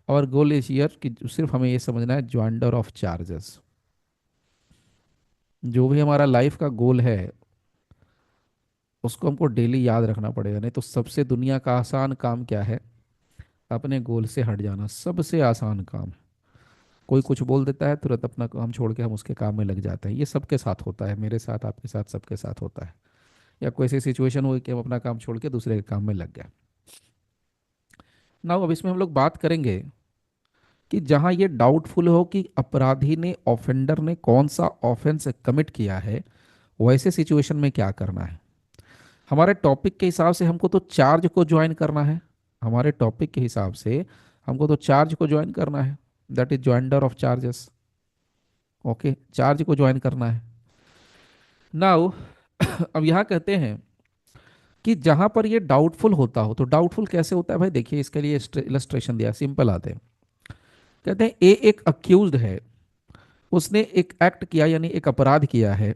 और goal is year कि सिर्फ हमें ये समझना है ज्वाइंटर ऑफ चार्जेस। जो भी हमारा लाइफ का गोल है उसको हमको डेली याद रखना पड़ेगा, नहीं तो सबसे दुनिया का आसान काम क्या है? अपने गोल से हट जाना सबसे आसान काम है। कोई कुछ बोल देता है तुरंत अपना काम छोड़ के हम उसके काम में लग जाते हैं। ये सबके साथ होता है, मेरे साथ, आपके साथ, सबके साथ होता है। या कोई ऐसी सिचुएशन हुई कि हम अपना काम छोड़ के दूसरे के काम में लग गए। ना अब इसमें हम लोग बात करेंगे कि जहां ये डाउटफुल हो कि अपराधी ने, ऑफेंडर ने कौन सा ऑफेंस कमिट किया है, वैसे सिचुएशन में क्या करना है। हमारे टॉपिक के हिसाब से हमको तो चार्ज को ज्वाइन करना है। हमारे टॉपिक के हिसाब से हमको तो चार्ज को ज्वाइन करना है, that is ज्वाइंटर of charges. Okay, charge को ज्वाइन करना है। नाउ अब यहाँ कहते हैं कि जहां पर ये डाउटफुल होता हो, तो डाउटफुल कैसे होता है भाई? देखिए इसके लिए इलस्ट्रेशन दिया, सिंपल आते हैं। कहते हैं ए एक अक्यूज्ड है, उसने एक एक्ट किया यानी एक अपराध किया है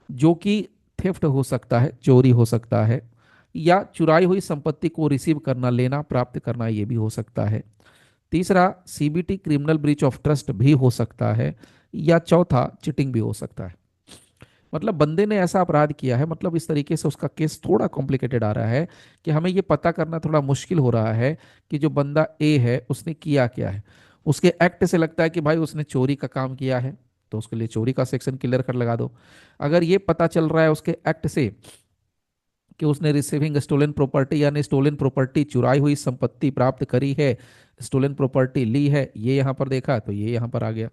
जो कि थेफ्ट हो सकता है, चोरी हो सकता है, या चुराई हुई संपत्ति को रिसीव करना, लेना, प्राप्त करना, ये भी हो सकता है। तीसरा CBT criminal breach of trust भी हो सकता है, या चौथा चिटिंग भी हो सकता है। मतलब बंदे ने ऐसा अपराध किया है, मतलब इस तरीके से उसका केस थोड़ा कॉम्प्लिकेटेड आ रहा है कि हमें ये पता करना थोड़ा मुश्किल हो रहा है कि जो बंदा ए है उसने किया क्या है। उसके एक्ट से लगता है कि भाई उसने चोरी का काम किया है, तो उसके लिए चोरी का सेक्शन क्लियर कर लगा दो। अगर ये पता चल रहा है उसके एक्ट से कि उसने रिसीविंग स्टोलन प्रॉपर्टी यानी स्टोलन प्रॉपर्टी, चुराई हुई संपत्ति प्राप्त करी है, स्टोलन प्रॉपर्टी ली है, ये यहां पर देखा तो ये यहां पर आ गया।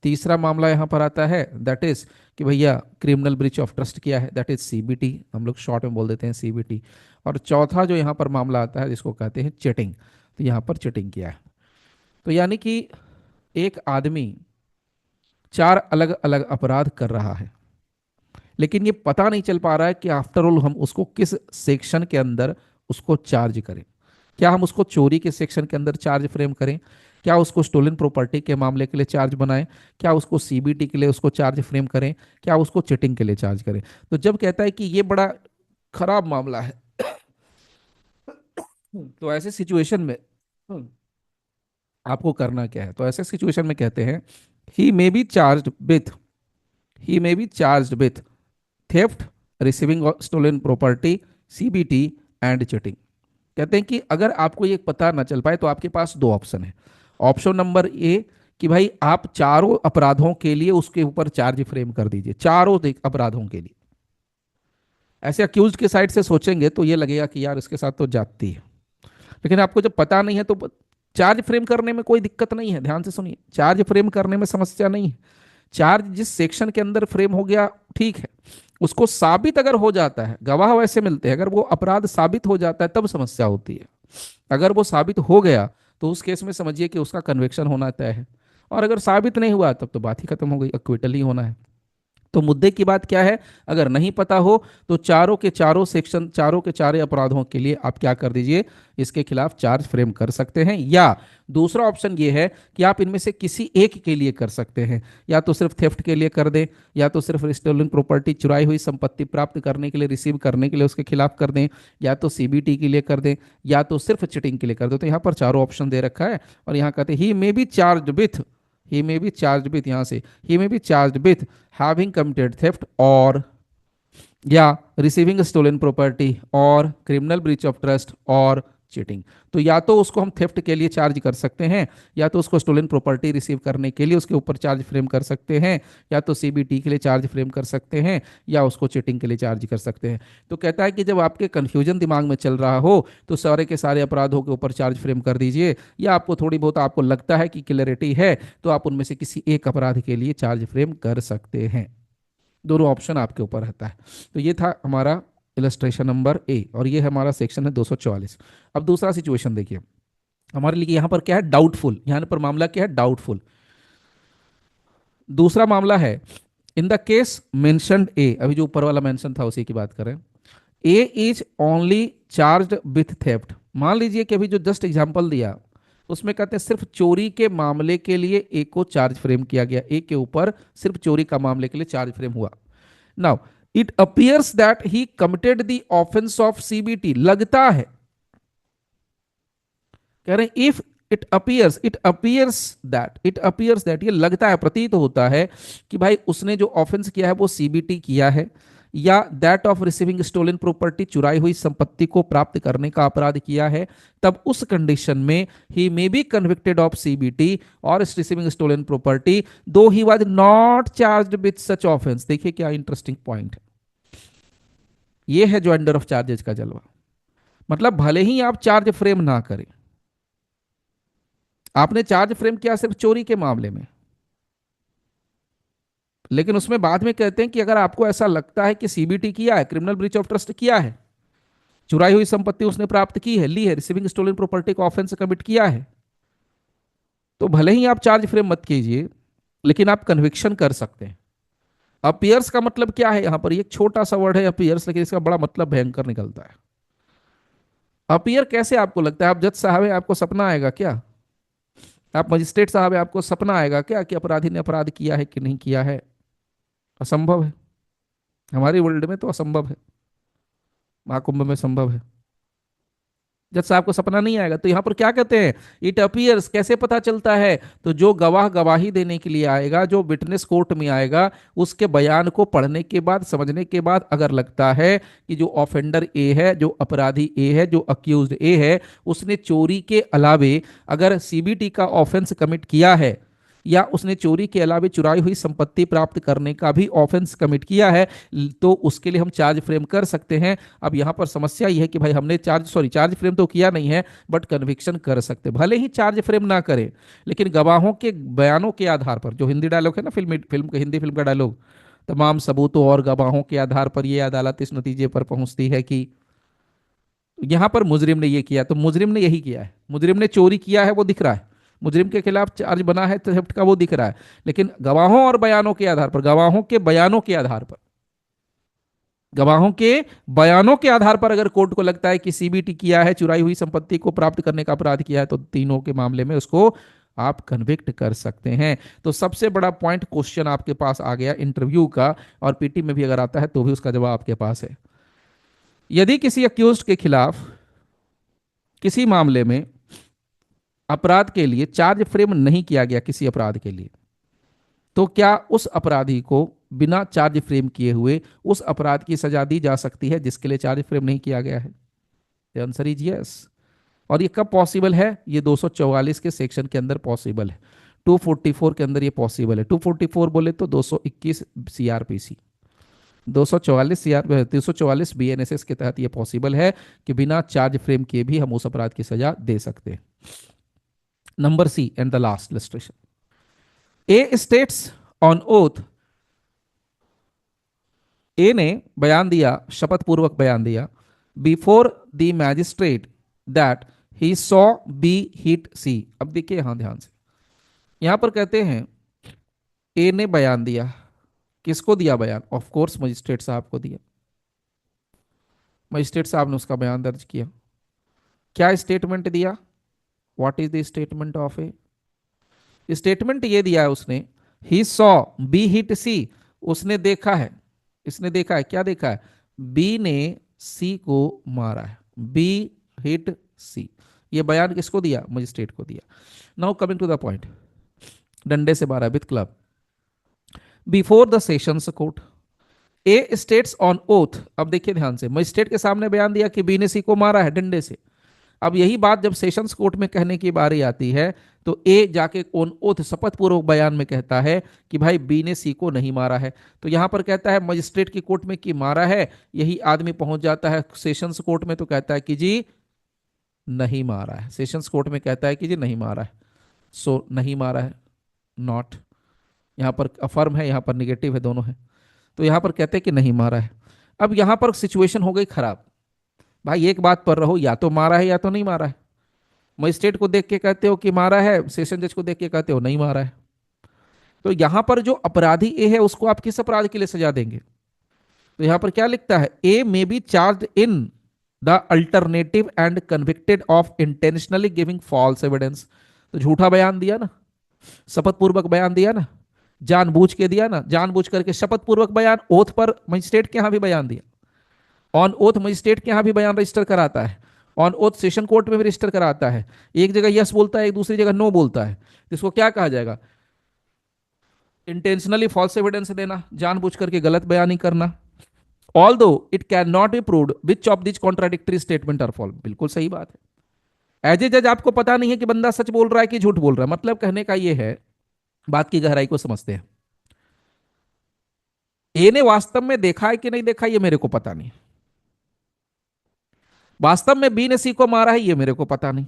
तीसरा मामला यहां पर आता है, दैट इज कि भैया क्रिमिनल ब्रीच ऑफ ट्रस्ट किया है, दैट इज सीबीटी, हम लोग शॉर्ट में बोल देते हैं सीबीटी। और चौथा जो यहाँ पर मामला आता है जिसको कहते हैं चिटिंग, तो यहाँ पर चिटिंग किया है। तो यानी कि एक आदमी चार अलग अलग अपराध कर रहा है, लेकिन ये पता नहीं चल पा रहा है कि आफ्टर ऑल हम उसको किस सेक्शन के अंदर उसको चार्ज करें। क्या हम उसको चोरी के सेक्शन के अंदर चार्ज फ्रेम करें? क्या उसको स्टोलन प्रॉपर्टी के मामले के लिए चार्ज बनाएं? क्या उसको सीबीटी के लिए उसको चार्ज फ्रेम करें? क्या उसको चिटिंग के लिए चार्ज करें? तो जब कहता है कि ये बड़ा खराब मामला है, तो ऐसे सिचुएशन में आपको करना क्या है? तो ऐसे सिचुएशन में कहते हैं he may be charge with, he may be charge with theft, receiving stolen property, CBT and cheating. कहते हैं कि अगर आपको ये पता ना चल पाए तो आपके पास दो ऑप्शन है। ऑप्शन नंबर ए कि भाई आप चारों अपराधों के लिए उसके ऊपर चार्ज फ्रेम कर दीजिए, चारों अपराधों के लिए। ऐसे अक्यूज के साइड से सोचेंगे तो ये लगेगा कि यार इसके साथ तो जाती है, लेकिन आपको जब पता नहीं है तो चार्ज फ्रेम करने में कोई दिक्कत नहीं है। ध्यान से सुनिए, चार्ज फ्रेम करने में समस्या नहीं है। चार्ज जिस सेक्शन के अंदर फ्रेम हो गया ठीक है, उसको साबित अगर हो जाता है, गवाह वैसे मिलते हैं, अगर वो अपराध साबित हो जाता है तब समस्या होती है। अगर वो साबित हो गया तो उस केस में समझिए कि उसका कन्विक्शन होना तय है। और अगर साबित नहीं हुआ तब तो बात ही खत्म हो गई, अक्विटल ही होना है। तो मुद्दे की बात क्या है? अगर नहीं पता हो तो चारों के चारों सेक्शन, चारों के चारे अपराधों के लिए आप क्या कर दीजिए, इसके खिलाफ चार्ज फ्रेम कर सकते हैं। या दूसरा ऑप्शन ये है कि आप इनमें से किसी एक के लिए कर सकते हैं। या तो सिर्फ थेफ्ट के लिए कर दें, या तो सिर्फ स्टोलन प्रॉपर्टी, चुराई हुई संपत्ति प्राप्त करने के लिए, रिसीव करने के लिए उसके खिलाफ कर दें, या तो सीबीटी के लिए कर दें, या तो सिर्फ चिटिंग के लिए कर दें। तो यहाँ पर चारों ऑप्शन दे रखा है। और यहाँ कहते हैं he may be charge with, he may be charge with, यहाँ से he may be charge with having committed theft or या रिसीविंग स्टोलन प्रॉपर्टी और क्रिमिनल ब्रीच ऑफ ट्रस्ट और चीटिंग। तो या तो उसको हम थेफ्ट के लिए चार्ज कर सकते हैं, या तो उसको स्टोलन प्रॉपर्टी रिसीव करने के लिए उसके ऊपर चार्ज फ्रेम कर सकते हैं, या तो सीबीटी के लिए चार्ज फ्रेम कर सकते हैं, या उसको चीटिंग के लिए चार्ज कर सकते हैं। तो कहता है कि जब आपके कंफ्यूजन दिमाग में चल रहा हो तो सारे के सारे अपराधों के ऊपर चार्ज फ्रेम कर दीजिए, या आपको थोड़ी बहुत आपको लगता है कि क्लैरिटी है तो आप उनमें से किसी एक अपराध के लिए चार्ज फ्रेम कर सकते हैं। दोनों ऑप्शन आपके ऊपर रहता है। तो ये था हमारा इलस्ट्रेशन नंबर ए, और ये हमारा सेक्शन है 244। अब दूसरा सिचुएशन देखिए, हमारे लिए यहाँ पर क्या है? डाउटफुल। यहाँ पर मामला क्या है? डाउटफुल। दूसरा मामला है इन द केस मेंशनड ए, अभी जो ऊपर वाला मेंशन था उसी की बात करें। A is only charge with theft. मान लीजिए कि अभी जो जस्ट एग्जांपल दिया उसमें कहते हैं सिर्फ चोरी के मामले के लिए ए को चार्ज फ्रेम किया गया, ए के ऊपर सिर्फ चोरी का मामले के लिए चार्ज फ्रेम हुआ। Now it appears that he committed the offence of CBT. लगता है, कह रहे हैं इफ इट अपियर्स दैट, ये लगता है, प्रतीत होता है कि भाई उसने जो ऑफेंस किया है वो सीबीटी किया है, या that of receiving stolen property, चुराई हुई संपत्ति को प्राप्त करने का अपराध किया है, तब उस कंडीशन में he may be convicted of CBT और receiving stolen property though he was not charged with such offence. देखिए क्या इंटरेस्टिंग पॉइंट है, ये है जो अंडर ऑफ चार्जेस का जलवा। मतलब भले ही आप चार्ज फ्रेम ना करें, आपने चार्ज फ्रेम किया सिर्फ चोरी के मामले में, लेकिन उसमें बाद में कहते हैं कि अगर आपको ऐसा लगता है कि सीबीटी किया है, क्रिमिनल ब्रीच ऑफ ट्रस्ट किया है, चुराई हुई संपत्ति उसने प्राप्त की है, ली है, रिसीविंग स्टोलन प्रॉपर्टी का ऑफेंस कमिट किया है, तो भले ही आप चार्ज फ्रेम मत कीजिए, लेकिन आप कन्विक्शन कर सकते हैं। अपियर्स का मतलब क्या है यहां पर, ये छोटा सा वर्ड है अपियर्स, लेकिन इसका बड़ा मतलब भयंकर निकलता है। अपियर कैसे आपको लगता है, आप जज साहब है, आपको सपना आएगा क्या, आप मजिस्ट्रेट साहब है, आपको सपना आएगा क्या कि अपराधी ने अपराध किया है कि नहीं किया है? असंभव है, हमारी वर्ल्ड में तो असंभव है, महाकुंभ में संभव है। जज साहब को सपना नहीं आएगा। तो यहां पर क्या कहते हैं, इट अपियर्स, कैसे पता चलता है, तो जो गवाह गवाही देने के लिए आएगा, जो विटनेस कोर्ट में आएगा, उसके बयान को पढ़ने के बाद, समझने के बाद अगर लगता है कि जो ऑफेंडर ए है, जो अपराधी ए है, जो अक्यूज्ड ए है, उसने चोरी के अलावे अगर सीबीटी का ऑफेंस कमिट किया है, या उसने चोरी के अलावे चुराई हुई संपत्ति प्राप्त करने का भी ऑफेंस कमिट किया है, तो उसके लिए हम चार्ज फ्रेम कर सकते हैं। अब यहां पर समस्या यह है कि भाई हमने चार्ज फ्रेम तो किया नहीं है, बट कन्विक्शन कर सकते, भले ही चार्ज फ्रेम ना करें, लेकिन गवाहों के बयानों के आधार पर, जो हिंदी डायलॉग है ना, हिंदी फिल्म का डायलॉग, तमाम सबूतों और गवाहों के आधार पर यह अदालत इस नतीजे पर पहुंचती है कि यहां पर मुजरिम ने यह किया, तो मुजरिम ने यही किया है, मुजरिम ने चोरी किया है वो दिख रहा है, मुजरिम के खिलाफ चार्ज बना है थेफ्ट का वो दिख रहा है, लेकिन गवाहों और बयानों के आधार पर, गवाहों के बयानों के आधार पर, गवाहों के बयानों के आधार पर अगर कोर्ट को लगता है कि सीबीटी किया है, चुराई हुई संपत्ति को प्राप्त करने का अपराध किया है, तो तीनों के मामले में उसको आप कन्विक्ट कर सकते हैं। तो सबसे बड़ा पॉइंट क्वेश्चन आपके पास आ गया इंटरव्यू का, और पीटी में भी अगर आता है तो भी उसका जवाब आपके पास है। यदि किसी अक्यूज्ड के खिलाफ किसी मामले में अपराध के लिए चार्ज फ्रेम नहीं किया गया किसी अपराध के लिए, तो क्या उस अपराधी को बिना चार्ज फ्रेम किए हुए उस अपराध की सजा दी जा सकती है जिसके लिए चार्ज फ्रेम नहीं किया गया है? Answer is yes. और ये कब पॉसिबल है? ये 244 के सेक्शन के अंदर पॉसिबल है, 244 के अंदर ये पॉसिबल है। 244 बोले तो 221 सीआरपीसी, 244 बीएनएसएस के तहत ये पॉसिबल है कि बिना चार्ज फ्रेम किए भी हम उस अपराध की सजा दे सकते हैं। Number C and the last illustration, A states on oath, A ने बयान दिया, शपथ पूर्वक बयान दिया, before the magistrate that he saw B hit C. अब देखिए यहां ध्यान से, यहां पर कहते हैं ए ने बयान दिया, किसको दिया बयान? ऑफ कोर्स मजिस्ट्रेट साहब को दिया, मजिस्ट्रेट साहब ने उसका बयान दर्ज किया। क्या स्टेटमेंट दिया? What is the statement of A? Statement ये दिया है उसने, ही सॉ बी हिट सी, उसने देखा है, इसने देखा है, क्या देखा है? बी ने सी को मारा है, बी हिट सी। ये बयान किसको दिया? मजिस्ट्रेट को दिया। Now coming to the point, डंडे से मारा with club, before the sessions court, a states on oath. अब देखिए ध्यान से, मजिस्ट्रेट के सामने बयान दिया कि बी ने सी को मारा है डंडे से। अब यही बात जब सेशंस कोर्ट में कहने की बारी आती है, तो ए जाके ऑन ओथ शपथ पूर्वक बयान में कहता है कि भाई बी ने सी को नहीं मारा है। तो यहां पर कहता है मजिस्ट्रेट की कोर्ट में कि मारा है, यही आदमी पहुंच जाता है सेशंस कोर्ट में तो कहता है कि जी नहीं मारा है, सेशंस कोर्ट में कहता है कि जी नहीं मारा है, सो नहीं मारा है, नॉट, यहां पर अफर्म है, यहां पर निगेटिव है, दोनों है, तो यहां पर कहते हैं कि नहीं मारा है। अब यहां पर सिचुएशन हो गई खराब, भाई एक बात पर रहो, या तो मारा है या तो नहीं मारा है। मजिस्ट्रेट को देख के कहते हो कि मारा है, सेशन जज को देख के कहते हो नहीं मारा है। तो यहां पर जो अपराधी ए है उसको आप किस अपराध के लिए सजा देंगे? तो यहां पर क्या लिखता है, A may be charge in the alternative and convicted of intentionally giving false evidence. तो झूठा बयान दिया ना, शपथ पूर्वक बयान दिया ना, जानबूझ के दिया ना, जानबूझ करके शपथ पूर्वक बयान, ओथ पर मजिस्ट्रेट के यहां भी बयान दिया, ऑन ओथ मजिस्ट्रेट के यहां भी बयान रजिस्टर कराता है, ऑन ओथ सेशन कोर्ट में भी रजिस्टर कराता है। एक जगह यस बोलता है, एक दूसरी जगह नो बोलता है, तो इसको क्या कहा जाएगा? इंटेंशनली फॉल्स एविडेंस देना, जानबूझ करके गलत बयानी करना। Although it can not be proved which of this contradictory statement are false. बिल्कुल सही बात है। एज ए जज आपको पता नहीं है कि बंदा सच बोल रहा है कि झूठ बोल रहा है। मतलब कहने का ये है, बात की गहराई को समझते हैं। ए ने वास्तव में देखा है कि नहीं देखा, ये मेरे को पता नहीं। वास्तव में बी ने सी को मारा है, ये मेरे को पता नहीं।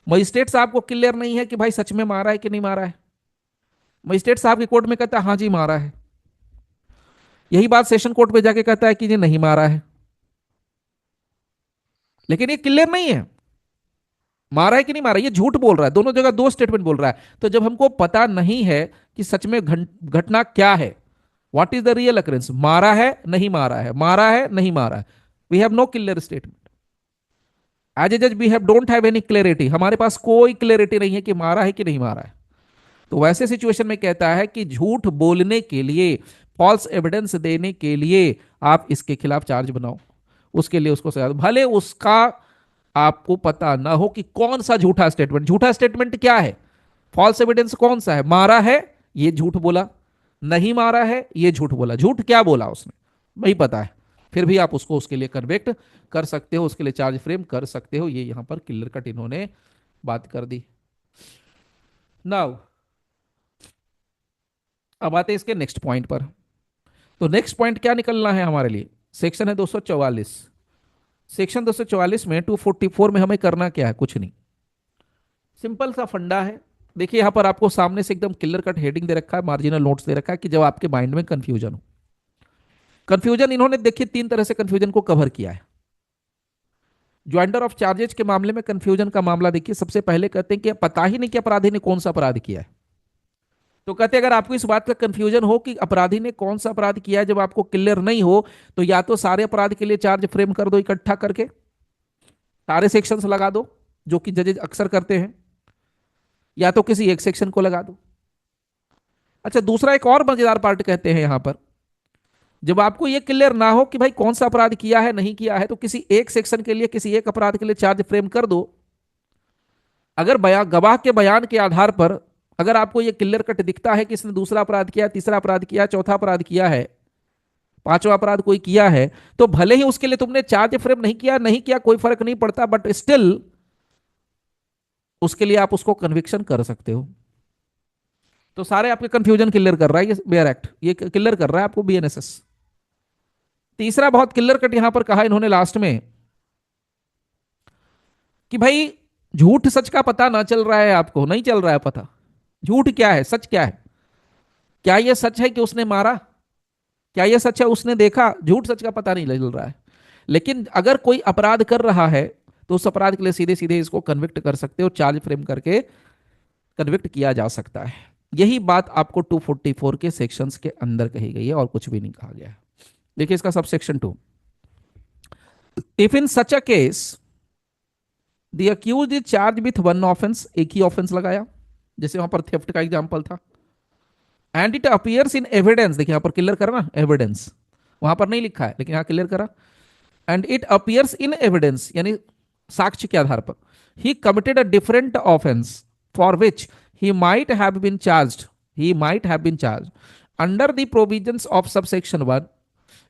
मजिस्ट्रेट साहब को क्लियर नहीं है कि भाई सच में मारा है कि नहीं मारा है। मजिस्ट्रेट साहब की कोर्ट में कहता है हाँ जी मारा है, यही बात सेशन कोर्ट में जाके कहता है कि ये नहीं मारा है। लेकिन ये क्लियर नहीं है मारा है कि नहीं मारा, ये झूठ बोल रहा है, दोनों जगह दो स्टेटमेंट बोल रहा है। तो जब हमको पता नहीं है कि सच में घटना क्या है, what is the real occurrence, मारा है नहीं मारा है, मारा है नहीं मारा है, we have no clear statement. As a जज we have don't have any clarity, हमारे पास कोई क्लियरिटी नहीं है कि मारा है कि नहीं मारा है। तो वैसे सिचुएशन में कहता है कि झूठ बोलने के लिए, फॉल्स एविडेंस देने के लिए आप इसके खिलाफ चार्ज बनाओ, उसके लिए उसको सजा दो, भले उसका आपको पता ना हो कि कौन सा झूठा स्टेटमेंट। झूठा स्टेटमेंट क्या है, फॉल्स एविडेंस कौन सा है? मारा है ये झूठ बोला, नहीं मारा है ये झूठ बोला। झूठ क्या बोला उसने वही पता है, फिर भी आप उसको उसके लिए कन्विक्ट कर सकते हो, उसके लिए चार्ज फ्रेम कर सकते हो। ये यहां पर क्लियर कट इन्होंने बात कर दी। नाउ अब आते हैं इसके नेक्स्ट पॉइंट पर। तो नेक्स्ट पॉइंट क्या निकलना है हमारे लिए? सेक्शन है 244। सेक्शन 244 में 244 में हमें करना क्या है? कुछ नहीं, सिंपल सा फंडा है। देखिए यहां पर आपको सामने से एकदम क्लियर कट हेडिंग दे रखा है, मार्जिनल नोट्स दे रखा है कि जब आपके माइंड में कंफ्यूजन हो। कंफ्यूजन इन्होंने देखिए तीन तरह से कंफ्यूजन को कवर किया है। ज्वाइंटर ऑफ चार्जेज के मामले में कंफ्यूजन का मामला देखिए, सबसे पहले कहते हैं कि पता ही नहीं कि अपराधी ने कौन सा अपराध किया है। तो कहते हैं अगर आपको इस बात का कंफ्यूजन हो कि अपराधी ने कौन सा अपराध किया है, जब आपको क्लियर नहीं हो, तो या तो सारे अपराध के लिए चार्ज फ्रेम कर दो इकट्ठा करके, सारे सेक्शंस लगा दो जो कि जजेज अक्सर करते हैं, या तो किसी एक सेक्शन को लगा दो। अच्छा, दूसरा एक और मजेदार पार्ट कहते हैं यहां पर, जब आपको यह क्लियर ना हो कि भाई कौन सा अपराध किया है नहीं किया है, तो किसी एक सेक्शन के लिए, किसी एक अपराध के लिए चार्ज फ्रेम कर दो। अगर गवाह के बयान के आधार पर अगर आपको यह क्लियर कट दिखता है कि इसने दूसरा अपराध किया, तीसरा अपराध किया, चौथा अपराध किया है, पांचवा अपराध कोई किया है, तो भले ही उसके लिए तुमने चार्ज फ्रेम नहीं किया, नहीं किया कोई फर्क नहीं पड़ता, बट स्टिल उसके लिए आप उसको कन्विक्शन कर सकते हो। तो सारे आपके कंफ्यूजन क्लियर कर रहा है ये बेयर एक्ट, ये क्लियर कर रहा है आपको बीएनएसएस। तीसरा बहुत क्लियर कट यहां पर कहा इन्होंने लास्ट में कि भाई झूठ सच का पता ना चल रहा है, आपको नहीं चल रहा है पता, झूठ क्या है सच क्या है। क्या यह सच है कि उसने मारा? क्या यह सच है उसने देखा? झूठ सच का पता नहीं चल रहा है। लेकिन अगर कोई अपराध कर रहा है, तो उस अपराध के लिए सीधे सीधे इसको कन्विक्ट कर सकते हो, चार्ज फ्रेम करके कन्विक्ट किया जा सकता है। यही बात आपको 244 के सेक्शंस के अंदर कही गई है और कुछ भी नहीं कहा गया है। देखिए इसका सब section 2, if in such a case the accused is charge with one offence, एक ही ऑफेंस लगाया, जैसे वहां पर थेफ्ट का एग्जांपल था, and it appears in evidence, देखिए यहां पर क्लियर करा ना एविडेंस, वहां पर नहीं लिखा है लेकिन यहां क्लियर करा, and it appears in evidence यानी साक्ष्य के आधार पर, he committed a different offence for which he might have been charged, he might have been charged under the provisions of subsection 1,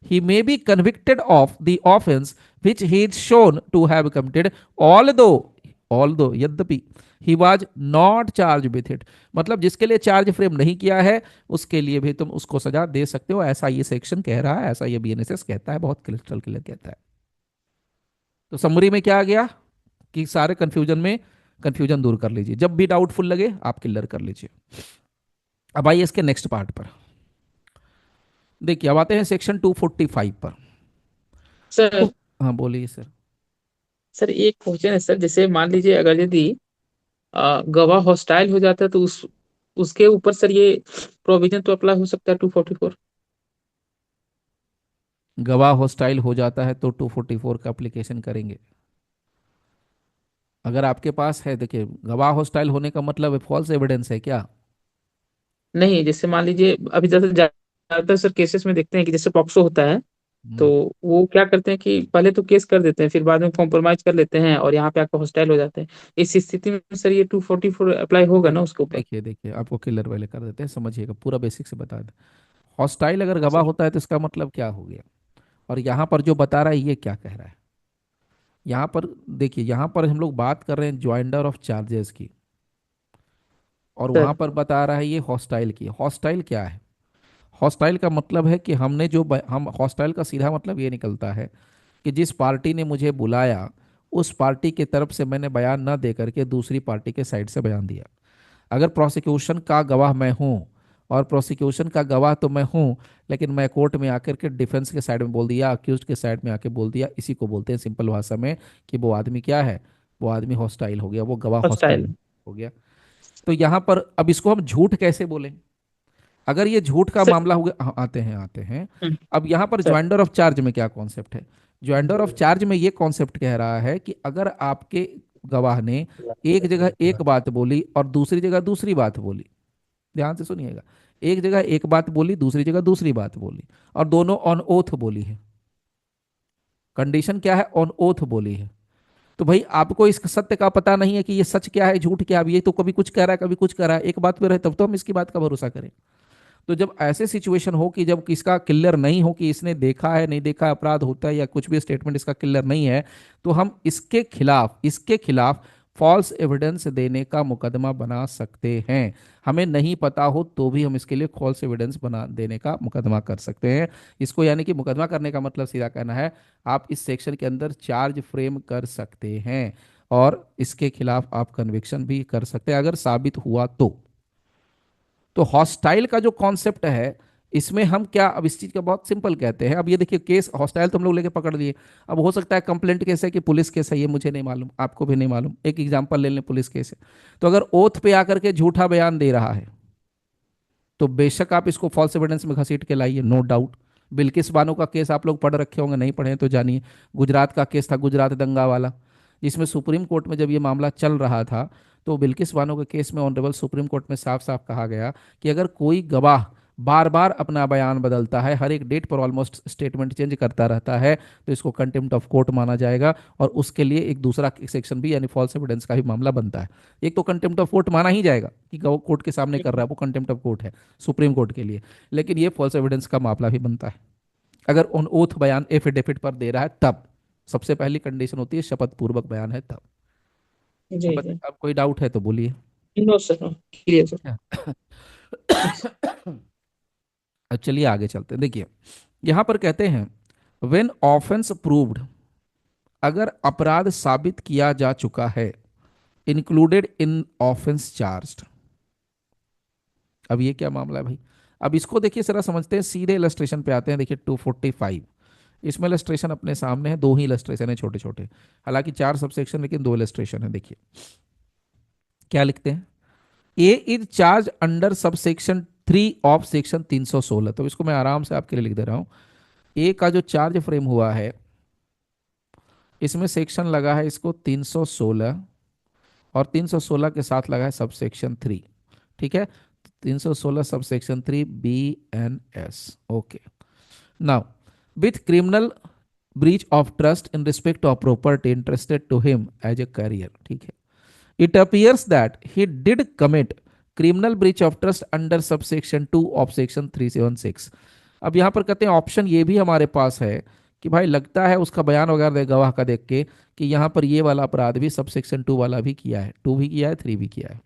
he may be convicted of the offense which he is shown to have committed, although यद्यपि he was not charged with it। मतलब जिसके लिए charge frame नहीं किया है उसके लिए भी तुम उसको सजा दे सकते हो, ऐसा ये सेक्शन कह रहा है, ऐसा ये बीएनएसएस कहता है, बहुत क्लियर क्लियर कहता है। तो समरी में क्या आ गया कि सारे कंफ्यूजन में कंफ्यूजन दूर कर लीजिए, जब भी डाउटफुल लगे आप क्लियर कर लीजिए। अब आइए इसके नेक्स्ट पार्ट पर। देखिए अब आते हैं सेक्शन 245 पर। सर। तो हाँ बोलिए सर। सर एक क्वेश्चन है सर, जैसे मान लीजिए अगर यदि गवाह हॉस्टाइल हो जाता है तो उस उसके ऊपर सर ये प्रोविजन तो अप्लाई हो सकता है 244। गवाह हॉस्टाइल हो जाता है तो 244 का एप्लीकेशन करेंगे। अगर आपके पास है, देखिए गवाह हॉस्टाइल होने का मतलब फॉल्स एविडेंस है क्या? नहीं, जैसे मान लीजिए अभी जैसे ज्यादातर सर केसेस में देखते हैं कि जैसे पॉक्सो होता है, तो हम्म। वो क्या करते हैं कि पहले तो केस कर देते हैं, फिर बाद में कॉम्प्रोमाइज कर लेते हैं और यहाँ पे आकर हॉस्टाइल हो जाते हैं। इस स्थिति में सर ये 244 अप्लाई होगा ना उसके ऊपर? देखिए देखिए, आपको किलर वाले कर देते हैं, समझिएगा, पूरा बेसिक से बता दें। हॉस्टाइल अगर गवाह सर होता है तो इसका मतलब क्या हो गया, और यहाँ पर जो बता रहा है ये क्या कह रहा है। यहाँ पर देखिए, यहाँ पर हम लोग बात कर रहे हैं ज्वाइंडर ऑफ चार्जेस की, और वहाँ सर पर बता रहा है ये हॉस्टाइल की। हॉस्टाइल क्या है? हॉस्टाइल का मतलब है कि हमने जो हम हॉस्टाइल का सीधा मतलब ये निकलता है कि जिस पार्टी ने मुझे बुलाया उस पार्टी की तरफ से मैंने बयान न दे करके दूसरी पार्टी के साइड से बयान दिया। अगर प्रोसिक्यूशन का गवाह मैं हूं, और प्रोसिक्यूशन का गवाह तो मैं हूं, लेकिन मैं कोर्ट में आकर के डिफेंस के साइड में बोल दिया, अक्यूज के साइड में आके बोल दिया, इसी को बोलते हैं सिंपल भाषा में कि वो आदमी क्या है, वो आदमी हॉस्टाइल हो गया, वो गवाह हॉस्टाइल। हॉस्टाइल हो गया। तो यहाँ पर अब इसको हम झूठ कैसे बोलें? अगर ये झूठ का सर मामला हो गया, हाँ, आते हैं। हम्म, अब यहाँ पर सर ज्वाइंडर ऑफ चार्ज में क्या कॉन्सेप्ट है? ज्वाइंडर ऑफ चार्ज में ये कॉन्सेप्ट कह रहा है कि अगर आपके गवाह ने एक जगह एक बात बोली और दूसरी जगह दूसरी बात बोली, ध्यान से सुनिएगा, एक जगह एक बात बोली, दूसरी जगह दूसरी बात बोली, और दोनों ऑन ओथ बोली है। कंडीशन क्या है? ऑन ओथ बोली है। तो भाई आपको इस सत्य का पता नहीं है कि ये सच क्या है झूठ क्या है, अब ये तो कभी कुछ कह रहा है कभी कुछ कह रहा है, एक बात पे रहे तब तो हम इसकी बात का भरोसा करें। तो जब ऐसे सिचुएशन हो कि जब किसका क्लियर नहीं हो कि इसने देखा है नहीं देखा, अपराध होता है या कुछ भी स्टेटमेंट इसका क्लियर नहीं है, तो हम इसके खिलाफ फॉल्स एविडेंस देने का मुकदमा बना सकते हैं। हमें नहीं पता हो तो भी हम इसके लिए फॉल्स एविडेंस बना देने का मुकदमा कर सकते हैं। इसको यानी कि मुकदमा करने का मतलब सीधा कहना है, आप इस सेक्शन के अंदर चार्ज फ्रेम कर सकते हैं, और इसके खिलाफ आप कन्विक्शन भी कर सकते हैं अगर साबित हुआ तो हॉस्टाइल का जो कॉन्सेप्ट है, इसमें हम क्या, अब इस चीज का बहुत सिंपल कहते हैं। अब ये देखिए, केस हॉस्टाइल तो हम लोग लेके पकड़ लिए। अब हो सकता है कंप्लेंट केस है कि पुलिस केस है, ये मुझे नहीं मालूम, आपको भी नहीं मालूम, एक एग्जांपल ले लें, पुलिस केस है। तो अगर ओथ पे आकर के झूठा बयान दे रहा है तो बेशक आप इसको फॉल्स एविडेंस में घसीट के लाइए, नो डाउट। बिल्किस बानो का केस आप लोग पढ़ रखे होंगे, नहीं पढ़े हैं तो जानिए। गुजरात का केस था, गुजरात दंगा वाला, जिसमें सुप्रीम कोर्ट में जब ये मामला चल रहा था, तो बिल्किस बानो के केस में ऑनरेबल सुप्रीम कोर्ट में साफ साफ कहा गया कि अगर कोई गवाह बार बार अपना बयान बदलता है, हर एक डेट पर ऑलमोस्ट स्टेटमेंट चेंज करता रहता है, तो इसको कंटेम्प्ट ऑफ कोर्ट माना जाएगा, और उसके लिए एक दूसरा सेक्शन भी यानी फॉल्स एविडेंस का भी मामला बनता है। एक तो कंटेम्प्ट ऑफ कोर्ट माना ही जाएगा कि कोर्ट के सामने कर रहा है, वो कंटेम्प्ट ऑफ कोर्ट है सुप्रीम कोर्ट के लिए, लेकिन ये फॉल्स एविडेंस का मामला भी बनता है अगर ऑन ओथ बयान एफिडेविट पर दे रहा है तब। सबसे पहली कंडीशन होती है शपथ पूर्वक बयान है तब। जी अब जी। अब कोई डाउट है तो बोलिए। No sir, no clear sir. क्या? अब चलिए आगे चलते हैं। देखिए, यहां पर कहते हैं वेन ऑफेंस प्रूव्ड, अगर अपराध साबित किया जा चुका है, इंक्लूडेड इन ऑफेंस चार्ज। अब ये क्या मामला है भाई? अब इसको देखिए जरा समझते हैं, सीधे इलस्ट्रेशन पे आते हैं। देखिए 245, इसमें इलस्ट्रेशन अपने सामने है, दो ही इलस्ट्रेशन है छोटे छोटे, हालांकि चार सबसेक्शन लेकिन दो इलस्ट्रेशन है। देखिए क्या लिखते हैं, A is charge under subsection 3 of section 316। तो इसको मैं आराम से आपके लिए लिख दे रहा हूं। ए का जो चार्ज फ्रेम हुआ है, इसमें सेक्शन लगा है इसको 316, और 316 के साथ लगा है सबसेक्शन 3। ठीक है, 316 subsection 3 BNS। Okay, now with criminal breach of trust in respect of property entrusted to him as a carrier। ठीक है, it appears that he did commit criminal breach of trust under subsection 2 of section 376। अब यहां पर कहते हैं option ये भी हमारे पास है कि भाई लगता है उसका बयान वगैरह गवाह का देख के कि यहां पर ये वाला अपराध भी सबसेक्शन 2 वाला भी किया है, 2 भी किया है, 3 भी किया है।